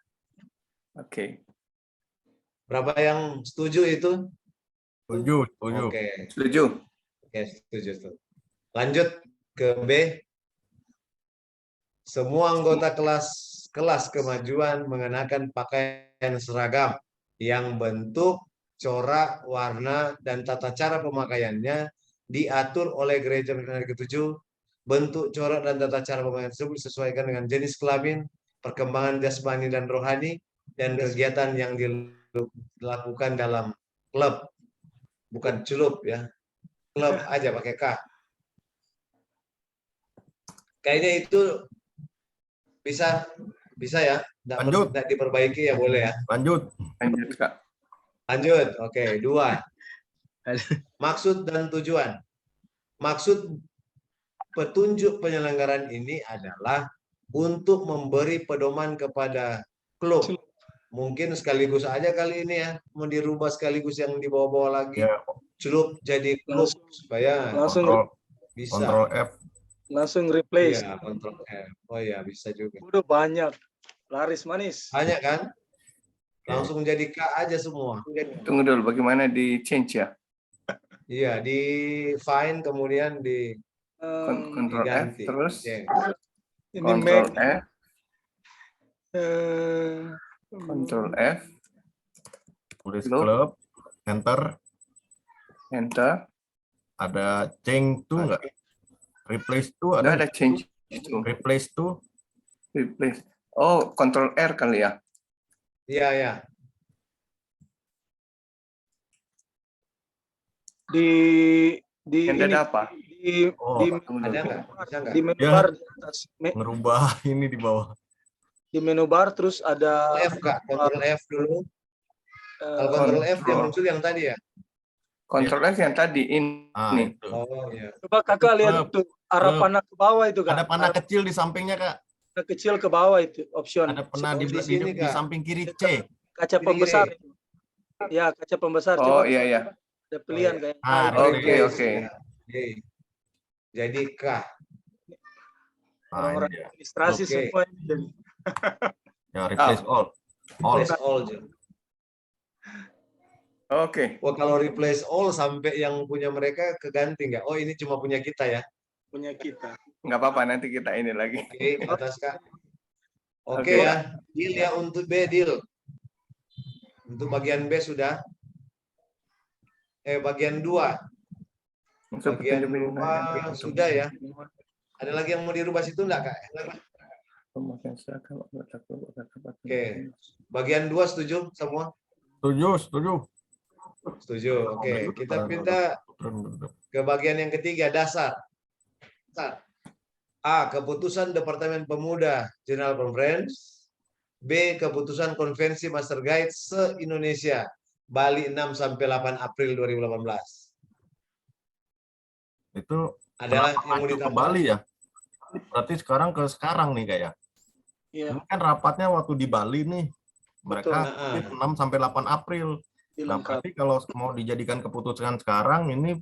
Oke. Berapa yang setuju itu? Setuju, setuju. Oke. Setuju. Oke, setuju. Lanjut ke B. Semua anggota kelas kemajuan mengenakan pakaian seragam yang bentuk, corak, warna, dan tata cara pemakaiannya diatur oleh gereja missionary ke-7. Bentuk, corak, dan tata cara pemakaian tersebut disesuaikan dengan jenis kelamin, perkembangan jasmani dan rohani, dan kegiatan yang dilakukan dalam klub. Bukan celup ya. Klub aja pakai K. Kayaknya itu bisa ya. Lanjut. Nggak diperbaiki ya boleh ya. Lanjut. Lanjut, Kak. Lanjut. Oke, 2. Maksud dan tujuan. Maksud petunjuk penyelenggaraan ini adalah untuk memberi pedoman kepada klub. Mungkin sekaligus aja kali ini ya, mau dirubah sekaligus yang dibawa-bawa lagi. Ya. Klub jadi klub supaya Langsung bisa. Kontrol F. langsung replace. Iya, kontrol F. Oh iya, bisa juga. Udah banyak. Laris manis. Banyak kan? Langsung jadi K aja semua. Tunggu dulu, bagaimana di change ya? Iya, di find kemudian di Control F, diganti. terus Cek. Ini Control Mac. F, Control F, Tulis Loop. klub. Enter. Enter. Ada change to nggak? Replace to Ada ada. change itu. Replace to. Replace. Oh, Control R kali ya? Iya, ya. Di Yang ini ada apa? di Oh, di Tunggu Ada dulu. nggak? Bisa nggak? di menu Ya. bar di atas ngerubah ini di bawah. di menu bar terus ada F Kak, Control F dulu. Kalau Control F dia muncul yang tadi ya? Control F yang tadi ini. Itu. Oh iya. coba kakak lihat Klub. itu arah Klub. panah ke bawah itu kak. Ada panah Arah kecil di sampingnya, Kak. panah kecil ke bawah itu option. Ada panah Oh, di, di sini, di Kak. samping kiri C. Kaca Kiri-kiri. pembesar itu. Ya kaca pembesar Oh coba iya ya. ada pilihan iya. kayak Ah, itu. Oke, oke. Ya. Oke. Jadi K. Ah, Orang-orang ini dia. administrasi Oke. semua ini jadi. Ya, replace all. All. Replace all. Jun. Oke. Wah, kalau replace all sampai yang punya mereka keganti nggak? Oh, ini cuma punya kita ya? Punya kita. Nggak apa-apa, nanti kita ini lagi. Oke, atas Kak. Oke Oke. ya. Deal ya untuk B, deal. Untuk bagian B sudah. Bagian 2. Untuk Bagian petunjuk dua sudah ya. Ada lagi yang mau dirubah situ enggak, Kak? Oke. Bagian 2 setuju semua? Setuju, setuju. Setuju. Oke, kita pindah ke bagian yang ketiga, dasar. A. Keputusan Departemen Pemuda General Conference. B. Keputusan Konvensi Master Guide se-Indonesia Bali 6 sampai 8 April 2018. Itu Adalah kenapa yang mau itu ke ditambah. Bali ya? Berarti sekarang nih kayak. Iya. Ini kan rapatnya waktu di Bali nih. Mereka Betul. 6 sampai 8 April. Nah, Dilengkapi. berarti kalau mau dijadikan keputusan sekarang ini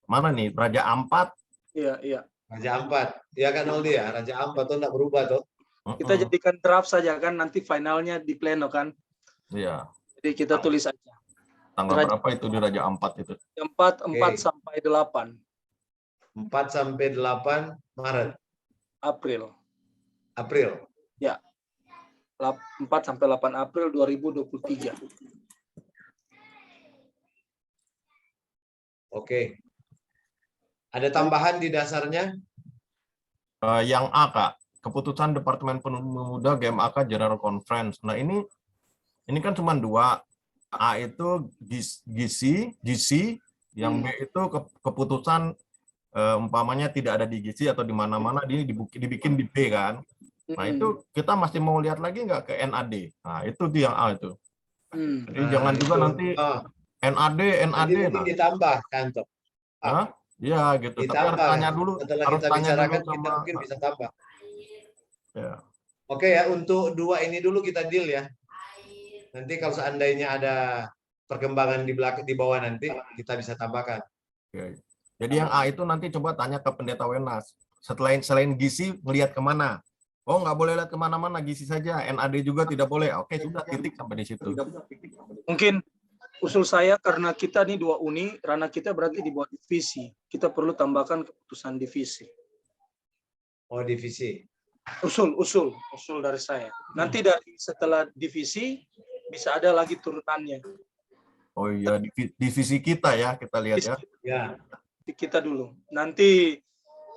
mana nih? Raja Ampat. Iya. Raja Ampat. Ya kan Aldi ya, Raja Ampat tuh enggak berubah tuh. Kita jadikan draft saja kan nanti finalnya di pleno kan. Iya. Jadi kita tulis aja. Tanggal Raja- berapa itu di Raja Ampat itu? 4 Oke. sampai 8 4 sampai 8 Maret, April. April. 4 sampai 8 April 2023. Oke. Ada tambahan di dasarnya? Yang A, Kak. Keputusan Departemen Pemuda GMAK General Conference. Nah, ini kan cuma 2. A itu GC, yang B itu keputusan umpamanya tidak ada di GC atau di mana-mana, ini dibikin di B kan. Nah, itu kita masih mau lihat lagi nggak ke NAD. Nah, itu tuh yang A itu. Jadi Nah, jangan juga itu. nanti Oh, NAD. nanti mungkin Nah, ditambah kantor. Hah? Ya gitu. Tapi harus Ditambah. tanya dulu. Setelah Harus kita tanya bicarakan dulu kita sama. mungkin bisa tambah. Ya. Oke ya, untuk dua ini dulu kita deal ya. Nanti kalau seandainya ada perkembangan di belakang di bawah nanti kita bisa tambahkan. Oke. Jadi yang A itu nanti coba tanya ke Pendeta Wenas. Selain gizi, melihat kemana? Oh, nggak boleh lihat kemana-mana, gizi saja. NAD juga tidak boleh. Oke, sudah titik sampai di situ. Mungkin usul saya karena kita nih 2 uni, ranah kita berarti dibuat divisi. Kita perlu tambahkan keputusan divisi. Oh, divisi. Usul dari saya. Nanti dari setelah divisi bisa ada lagi turunannya. Oh iya, divisi kita ya, kita lihat ya. Ya. Kita dulu. Nanti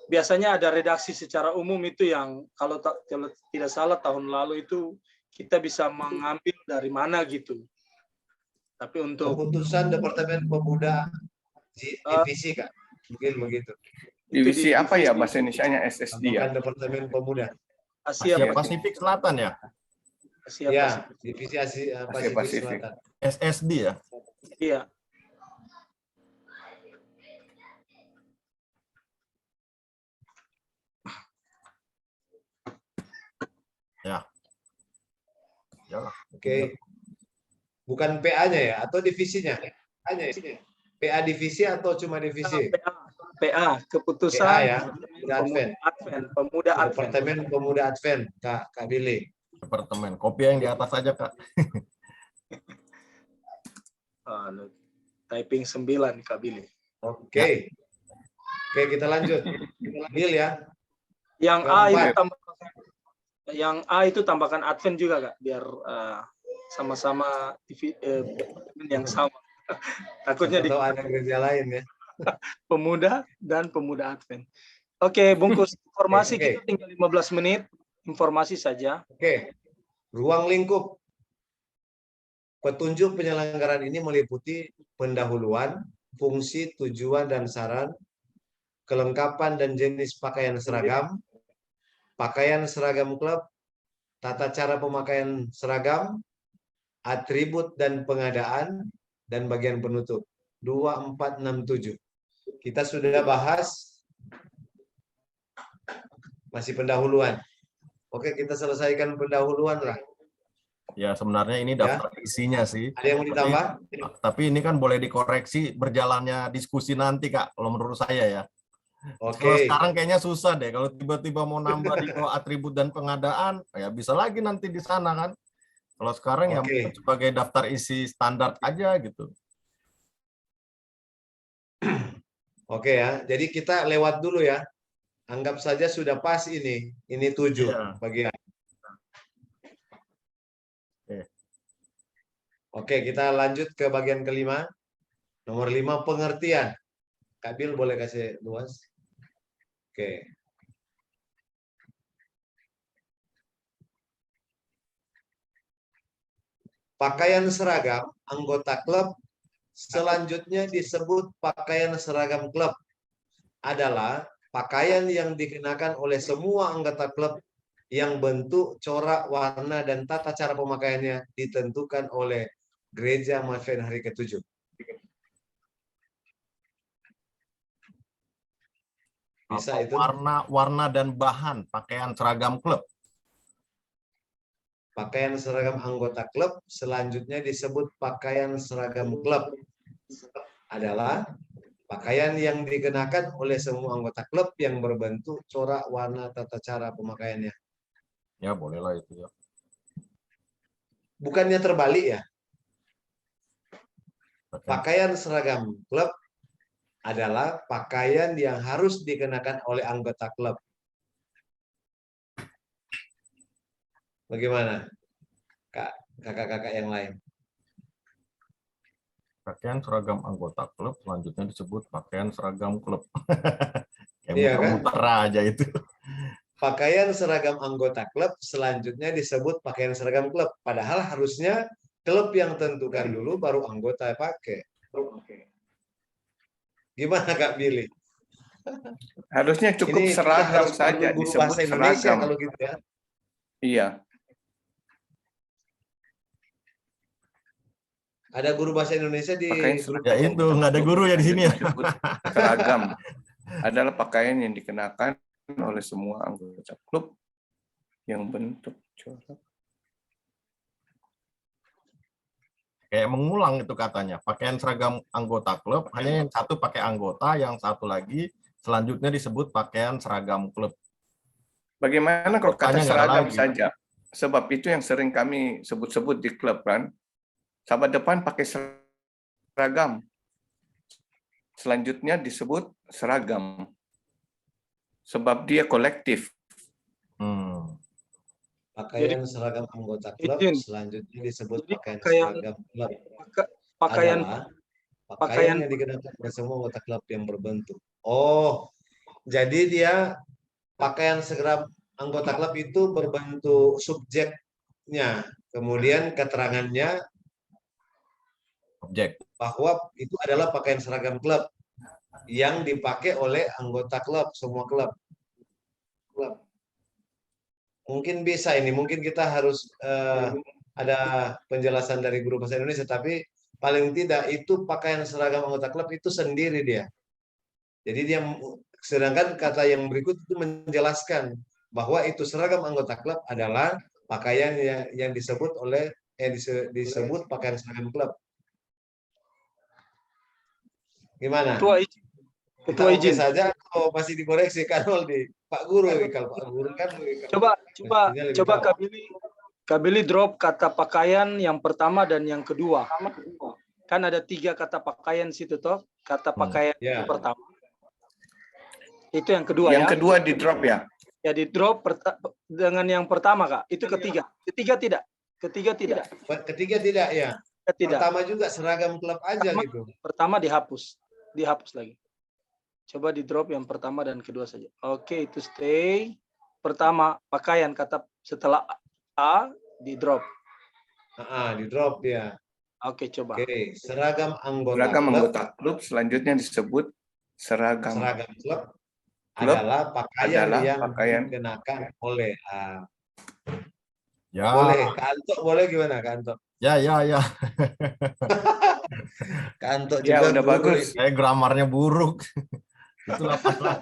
biasanya ada redaksi secara umum itu yang kalau tidak salah tahun lalu itu kita bisa mengambil dari mana gitu. Tapi untuk Keputusan Departemen Pemuda divisi Kak. Mungkin begitu. Divisi apa ya bahasa Indonesianya? SSD ya? Tambahkan Departemen Pemuda. Asia Asia Pasifik Selatan ya? Asia Ya, Pasifik. divisi Asia Pasifik. Pasifik Selatan. SSD ya? Iya. Ya. Yalah. Oke. Bukan PA-nya ya atau divisinya? PA-nya ya? PA divisi atau cuma divisi? PA, keputusan PA ya, Pemuda Advent. Pemuda Advent. Departemen Pemuda Advent, Kak Billy. Departemen. Kopi yang di atas aja, Kak. Typing 9 Kak Billy. Oke. Oke, kita lanjut. Bill ya. Yang Keempat. A itu tambahkan Advent juga Kak, biar sama-sama yang sama. Takutnya Atau ada gereja lain ya. Pemuda dan Pemuda Advent. Oke, bungkus informasi Oke. kita tinggal 15 menit. Informasi saja. Oke. Ruang lingkup. Petunjuk penyelenggaraan ini meliputi pendahuluan, fungsi, tujuan, dan saran, kelengkapan dan jenis pakaian seragam, pakaian seragam klub, tata cara pemakaian seragam, atribut dan pengadaan, dan bagian penutup. 2, 4, 6, 7. Kita sudah bahas masih pendahuluan. Oke, kita selesaikan pendahuluan lah. Ya, sebenarnya ini daftar isinya sih. Ada yang mau ditambah? Tapi ini kan boleh dikoreksi berjalannya diskusi nanti, Kak, kalau menurut saya ya. Kalau Oke. sekarang kayaknya susah deh. Kalau tiba-tiba mau nambah di bawah atribut dan pengadaan, ya bisa lagi nanti di sana kan. Kalau sekarang ya Oke. mungkin sebagai daftar isi standar aja gitu. Oke ya. Jadi kita lewat dulu ya. Anggap saja sudah pas ini. Ini 7 Iya. bagian. Oke. Oke, kita lanjut ke bagian kelima. Nomor 5, pengertian. Kak Bil boleh kasih luas? Oke. Pakaian seragam anggota klub selanjutnya disebut pakaian seragam klub adalah pakaian yang dikenakan oleh semua anggota klub yang bentuk, corak, warna, dan tata cara pemakaiannya ditentukan oleh Gereja Advent Hari ke-7. Bisa Atau itu? warna dan bahan pakaian seragam klub. Pakaian seragam anggota klub selanjutnya disebut pakaian seragam klub adalah pakaian yang dikenakan oleh semua anggota klub yang berbentuk, corak, warna, tata cara pemakaiannya. Ya, bolehlah itu ya. Bukannya terbalik ya? Pakaian seragam klub adalah pakaian yang harus dikenakan oleh anggota klub. Bagaimana, kakak-kakak yang lain? Pakaian seragam anggota klub selanjutnya disebut pakaian seragam klub. Kayak Iya kan? muter-muter aja itu. Pakaian seragam anggota klub selanjutnya disebut pakaian seragam klub. Padahal harusnya klub yang tentukan dulu baru anggota pakai. Gimana Kak Billy? Harusnya cukup Ini kita seragam harus saja, panggil guru disebut bahasa Indonesia seragam. kalau gitu ya. Iya, Ada guru bahasa Indonesia di pakaian grup Ya itu, nggak ada guru ya di sini ya. disebut seragam adalah pakaian yang dikenakan oleh semua anggota klub Yang bentuk corak. Kayak mengulang itu katanya. Pakaian seragam anggota klub, hanya yang satu pakai anggota, yang satu lagi selanjutnya disebut pakaian seragam klub. Bagaimana kalau kata Pertanyaan nggak ada seragam lagi. saja? Sebab itu yang sering kami sebut-sebut di klub kan. Sahabat depan pakai seragam. Selanjutnya disebut seragam. Sebab dia kolektif. Pakaian seragam anggota klub izin. selanjutnya disebut Jadi pakaian pakaian- seragam klub Pakaian adalah pakaian pakaian yang dikenakan oleh semua anggota klub yang berbentuk. Oh, jadi dia pakaian seragam anggota klub itu berbentuk subjeknya, kemudian keterangannya Objek. bahwa itu adalah pakaian seragam klub yang dipakai oleh anggota klub, semua klub. Mungkin bisa ini, mungkin kita harus ada penjelasan dari guru bahasa Indonesia, tapi paling tidak itu pakaian seragam anggota klub itu sendiri dia. Jadi dia, sedangkan kata yang berikut itu menjelaskan bahwa itu seragam anggota klub adalah pakaian yang disebut oleh disebut pakaian seragam klub. Gimana? Ketua izin. Saja atau masih dikoreksi kan di Pak Guru, kalau Pak Guru kan Coba Kabili drop kata pakaian yang pertama dan yang kedua. Kan ada 3 kata pakaian situ toh. Kata pakaian yang pertama. Itu yang kedua Yang ya. kedua di drop ya. Ya di drop dengan yang pertama Kak. Itu ketiga. Ketiga tidak. Ketiga tidak ya. Tidak. Pertama juga seragam klub aja gitu. Pertama dihapus. Dihapus lagi. Coba di drop yang pertama dan kedua saja. Oke, itu stay. Pertama pakaian kata setelah A di drop. Di drop ya. Oke, coba. Oke, seragam anggota Seragam klub. anggota klub selanjutnya disebut seragam. Seragam klub Klub adalah pakaian adalah yang pakaian. dikenakan oleh Ya. boleh Kanto, boleh gimana Kanto? Ya. Kanto Ya, juga udah guru. bagus. Saya gramarnya buruk. Itulah pasal.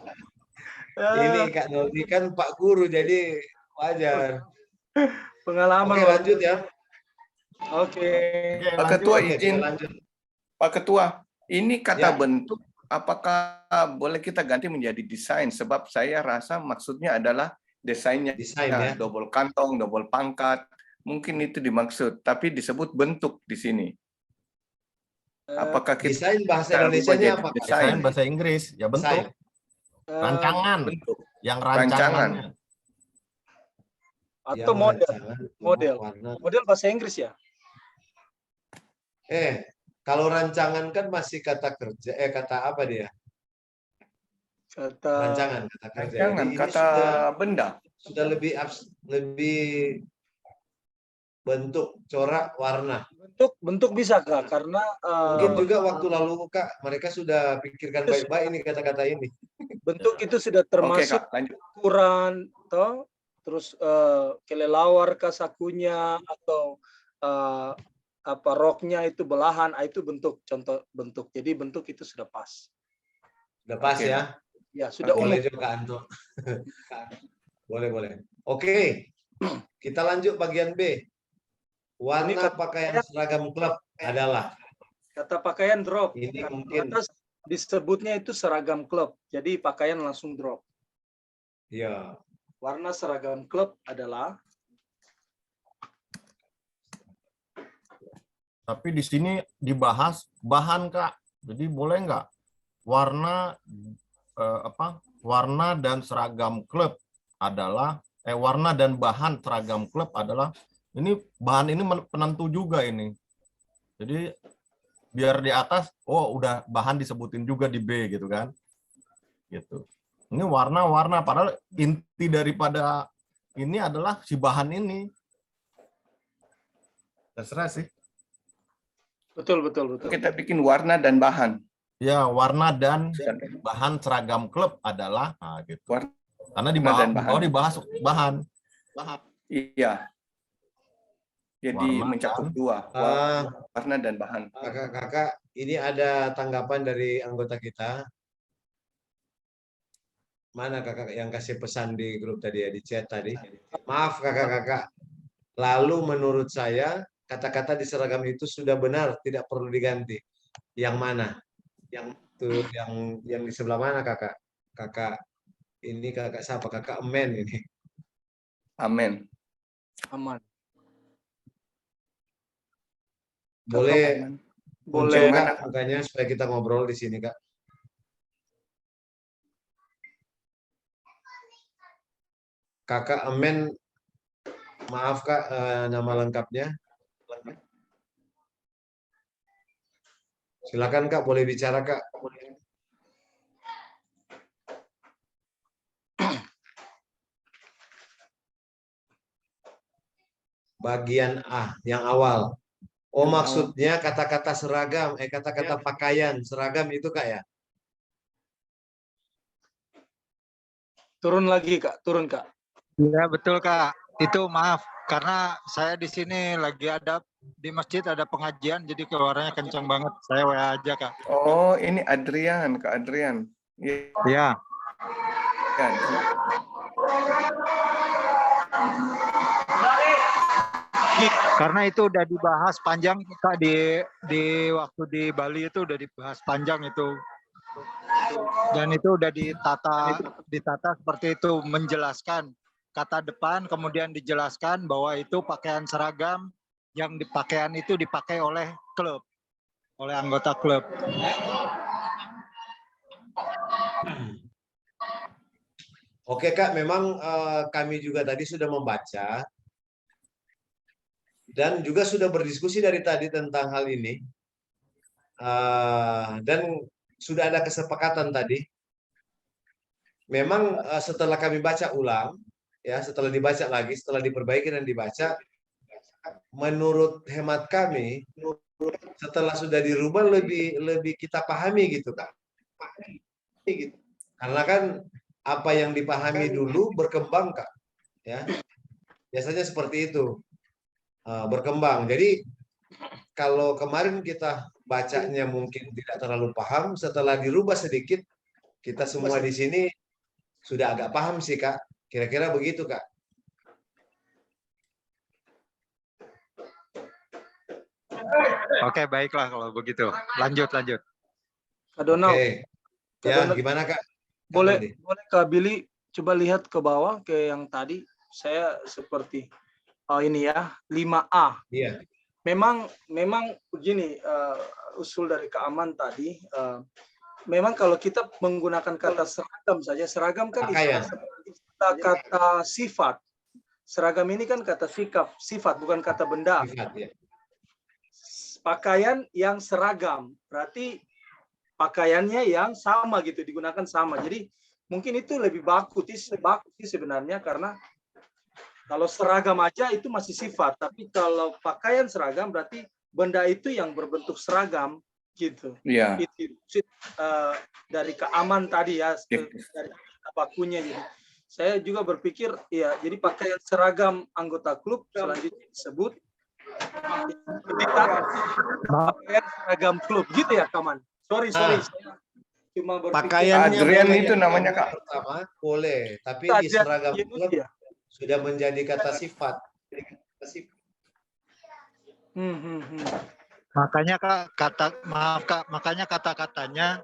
Ini Kak Noldi kan Pak Guru, jadi wajar. Pengalaman. Oke, lanjut ya. Oke. Pak Ketua Oke, izin. lanjut. Pak Ketua, ini kata Ya. bentuk, apakah boleh kita ganti menjadi desain? Sebab saya rasa maksudnya adalah desainnya. Desain ya. Double kantong, double pangkat. Mungkin itu dimaksud, tapi disebut bentuk di sini. Apakah kita Desain bahasa ubah Indonesianya jadi apa? desain? Desain bahasa Inggris. Ya bentuk. Desain. Rancangan. Bentuk. Yang Rancangan. rancangannya. Atau Yang model. rancangan, Model. warna. Model bahasa Inggris ya? Kalau rancangan kan masih kata kerja, kata apa dia? Kata Rancangan, kata kerja. Rancangan, Jadi ini kata benda. sudah lebih bentuk, corak, warna. bentuk bisa Kak, karena Mungkin juga waktu lalu Kak, mereka sudah pikirkan baik-baik ini kata-kata ini. bentuk itu sudah Oke termasuk Kak, lanjut. ukuran toh, terus kelelawar kah sakunya atau apa roknya itu belahan, itu bentuk, contoh bentuk. Jadi bentuk itu sudah pas. Sudah pas Oke. ya? Ya, sudah Boleh umum. juga Anto. Boleh. Oke, kita lanjut bagian B. Warna pakaian seragam klub adalah. Kata pakaian drop. Ini Karena mungkin. atas disebutnya itu seragam klub. Jadi pakaian langsung drop. Ya. Warna seragam klub adalah. Tapi di sini dibahas bahan Kak. Jadi boleh nggak warna warna dan seragam klub adalah warna dan bahan seragam klub adalah ini bahan ini penentu juga ini. Jadi biar di atas udah bahan disebutin juga di B gitu kan. Gitu. Ini warna-warna padahal inti daripada ini adalah si bahan ini. Terserah sih. Betul. Kita bikin warna dan bahan. Ya, warna dan bahan seragam klub adalah gitu. Warna Karena dan bahan. dibahas bahan. Iya. Jadi Warna mencakup dan- dua, warna dan bahan. Kakak, ini ada tanggapan dari anggota kita. Mana kakak yang kasih pesan di grup tadi ya, di chat tadi? Maaf kakak-kakak. Lalu menurut saya kata-kata di seragam itu sudah benar, tidak perlu diganti. Yang mana? Yang tuh yang di sebelah mana kakak? Kakak ini kakak siapa? Kakak Emen ini. Amin. Aman. Boleh Boleh. muncul kak mukanya supaya kita ngobrol di sini kak. Kakak Emen, maaf kak, nama lengkapnya. Silakan kak, boleh bicara kak. Bagian A, yang awal. Oh, maksudnya kata-kata seragam, kata-kata pakaian seragam itu kak ya? Turun lagi Kak, turun Kak. Iya betul Kak. Itu maaf karena saya di sini lagi ada di masjid ada pengajian jadi keluarnya kencang banget. Saya WA aja Kak. Oh, ini Adrian, Kak Adrian. Iya. Ya. Karena itu udah dibahas panjang Kak di waktu di Bali itu udah dibahas panjang itu. Dan itu udah ditata seperti itu, menjelaskan kata depan kemudian dijelaskan bahwa itu pakaian seragam yang dipakaian itu dipakai oleh klub, oleh anggota klub. Oke Kak, memang kami juga tadi sudah membaca dan juga sudah berdiskusi dari tadi tentang hal ini. Dan sudah ada kesepakatan tadi. Memang setelah kami baca ulang, ya setelah dibaca lagi, setelah diperbaiki dan dibaca, menurut hemat kami, setelah sudah dirubah lebih kita pahami gitu Kak. Karena kan apa yang dipahami dulu berkembang Kak, ya biasanya seperti itu, berkembang. Jadi kalau kemarin kita bacanya mungkin tidak terlalu paham, setelah dirubah sedikit, kita semua di sini sudah agak paham sih Kak. Kira-kira begitu Kak. Oke, baiklah kalau begitu. Lanjut. Kak Donald. Oke. Kak Ya, Donald, gimana Kak? boleh Kak Billy coba lihat ke bawah ke yang tadi saya seperti ini ya 5A. Iya. Memang begini usul dari Kak Aman tadi. Memang kalau kita menggunakan kata seragam saja, seragam kan kata sifat. Seragam ini kan kata sifat bukan kata benda. Sifat, ya. Pakaian yang seragam berarti pakaiannya yang sama gitu, digunakan sama. Jadi mungkin itu lebih bagus sih sebenarnya, karena kalau seragam aja itu masih sifat, tapi kalau pakaian seragam berarti benda itu yang berbentuk seragam gitu. Iya. Itu dari keaman tadi ya, dari bakunya. Jadi saya juga berpikir ya, jadi pakaian seragam anggota klub selanjutnya disebut pakaian seragam klub gitu ya Kaman. Sorry. Saya cuma berpikir Pakaiannya Adrian boleh itu namanya Kak. Pertama boleh, tapi di seragam klub sudah menjadi kata sifat. Makanya makanya kata-katanya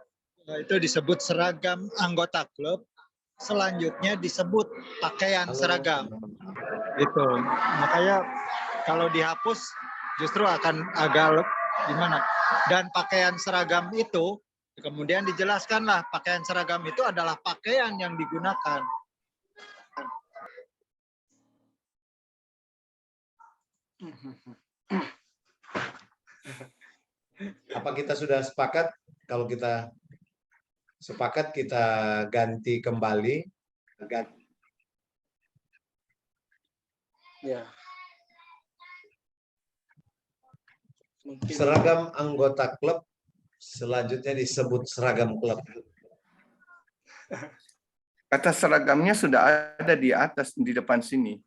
itu disebut seragam anggota klub, selanjutnya disebut pakaian seragam. Gitu. Makanya kalau dihapus justru akan agak gimana? Dan pakaian seragam itu kemudian dijelaskanlah pakaian seragam itu adalah pakaian yang digunakan. Apa kita sudah sepakat? Kalau kita sepakat kita ganti kembali. Ya. Seragam anggota klub selanjutnya disebut seragam klub. Kata seragamnya sudah ada di atas, di depan sini.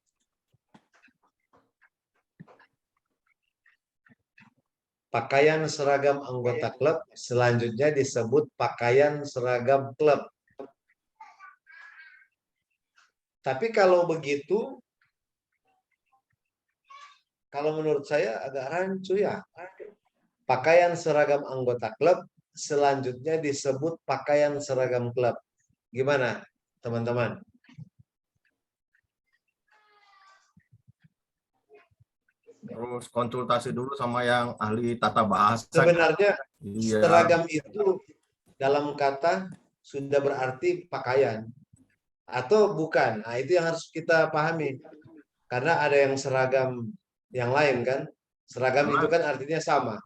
Pakaian seragam anggota klub selanjutnya disebut pakaian seragam klub. Tapi kalau begitu, kalau menurut saya agak rancu ya. Pakaian seragam anggota klub, selanjutnya disebut pakaian seragam klub. Gimana, teman-teman? Terus konsultasi dulu sama yang ahli tata bahasa. Sebenarnya Iya. seragam itu dalam kata sudah berarti pakaian atau bukan. Nah, itu yang harus kita pahami. Karena ada yang seragam yang lain kan. Seragam itu kan artinya sama.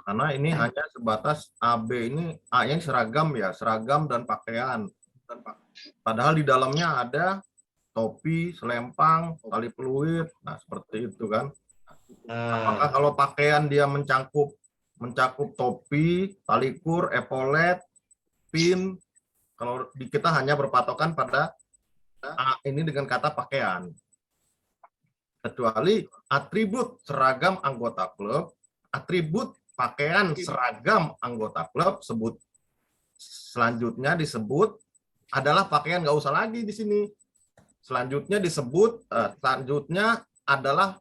Karena ini hanya sebatas AB ini, A-nya seragam ya, seragam dan pakaian. Padahal di dalamnya ada topi, selempang, tali peluit, nah seperti itu kan. Apakah kalau pakaian dia mencakup topi, tali kur, epolet, pin, kalau di kita hanya berpatokan pada A ini dengan kata pakaian. Kecuali atribut seragam anggota klub, atribut pakaian seragam anggota klub selanjutnya disebut adalah pakaian, nggak usah lagi di sini. Selanjutnya adalah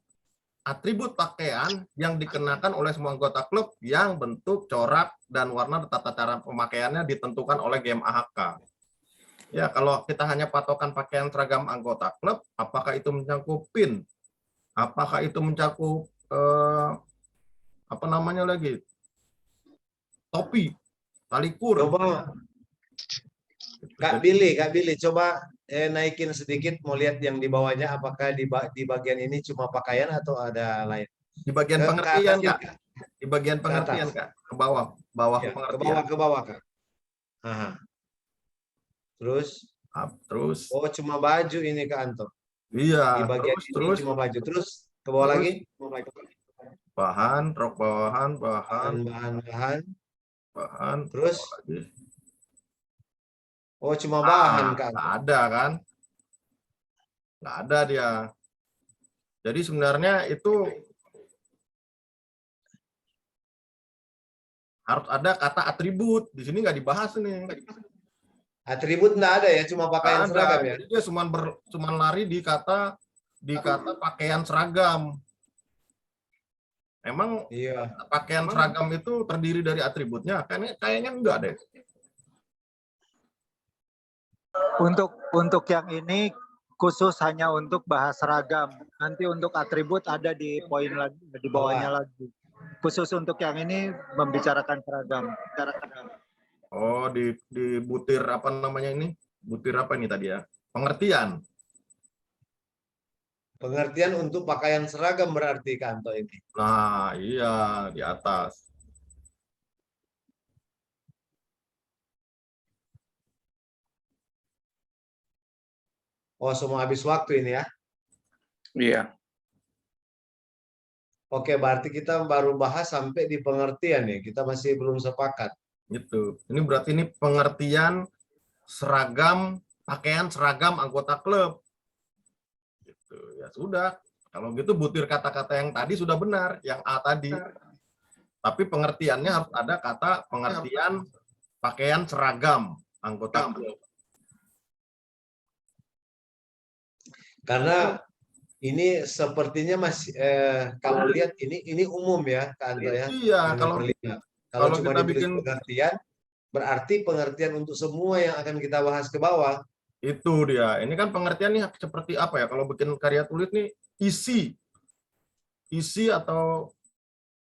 atribut pakaian yang dikenakan oleh semua anggota klub yang bentuk, corak, dan warna tata cara pemakaiannya ditentukan oleh GMAHK. Ya, kalau kita hanya patokan pakaian seragam anggota klub, apakah itu mencakup pin? Apakah itu mencakup apa namanya lagi? Topi, tali kur. Coba Kak Billy, coba naikin sedikit, mau lihat yang di bawahnya, apakah di bagian ini cuma pakaian atau ada lain? Di bagian pengertian, Kak. Di bagian pengertian, Kak. Ke bawah Ya, pengertian. ke bawah, Kak. Aha. Terus? Oh, cuma baju ini, Kak Anto. Iya. Di bagian ini cuma baju. Terus ke bawah lagi? Bahan, rok bawahan, bahan. Terus? Oh, cuma bahan, Kak. Nggak ada kan? Nggak ada dia. Jadi sebenarnya itu harus ada kata atribut. Di sini nggak dibahas nih. Atribut nggak ada ya, cuma pakaian seragam ya? Jadi dia cuma lari di kata pakaian seragam. Emang iya, pakaian seragam itu terdiri dari atributnya? Kayaknya enggak deh. Untuk yang ini khusus hanya untuk bahas seragam. Nanti untuk atribut ada di poin lagi, di bawahnya lagi. Khusus untuk yang ini membicarakan seragam. Oh, di butir apa namanya ini? Butir apa ini tadi ya? Pengertian. Pengertian untuk pakaian seragam berarti, Kanto ini. Nah, iya, di atas. Oh, semua habis waktu ini ya? Iya. Oke, berarti kita baru bahas sampai di pengertian ya. Kita masih belum sepakat. Gitu. Ini berarti ini pengertian seragam, pakaian seragam anggota klub. Gitu. Ya sudah. Kalau gitu butir kata-kata yang tadi sudah benar, yang A tadi. Tapi pengertiannya harus ada kata pengertian pakaian seragam anggota klub. Karena ini sepertinya masih kalau lihat ini umum ya, Kak Anto ya. Iya, kalau cuma kita ditulis bikin pengertian, berarti pengertian untuk semua yang akan kita bahas ke bawah. Itu dia. Ini kan pengertian nih seperti apa ya? Kalau bikin karya tulis nih isi atau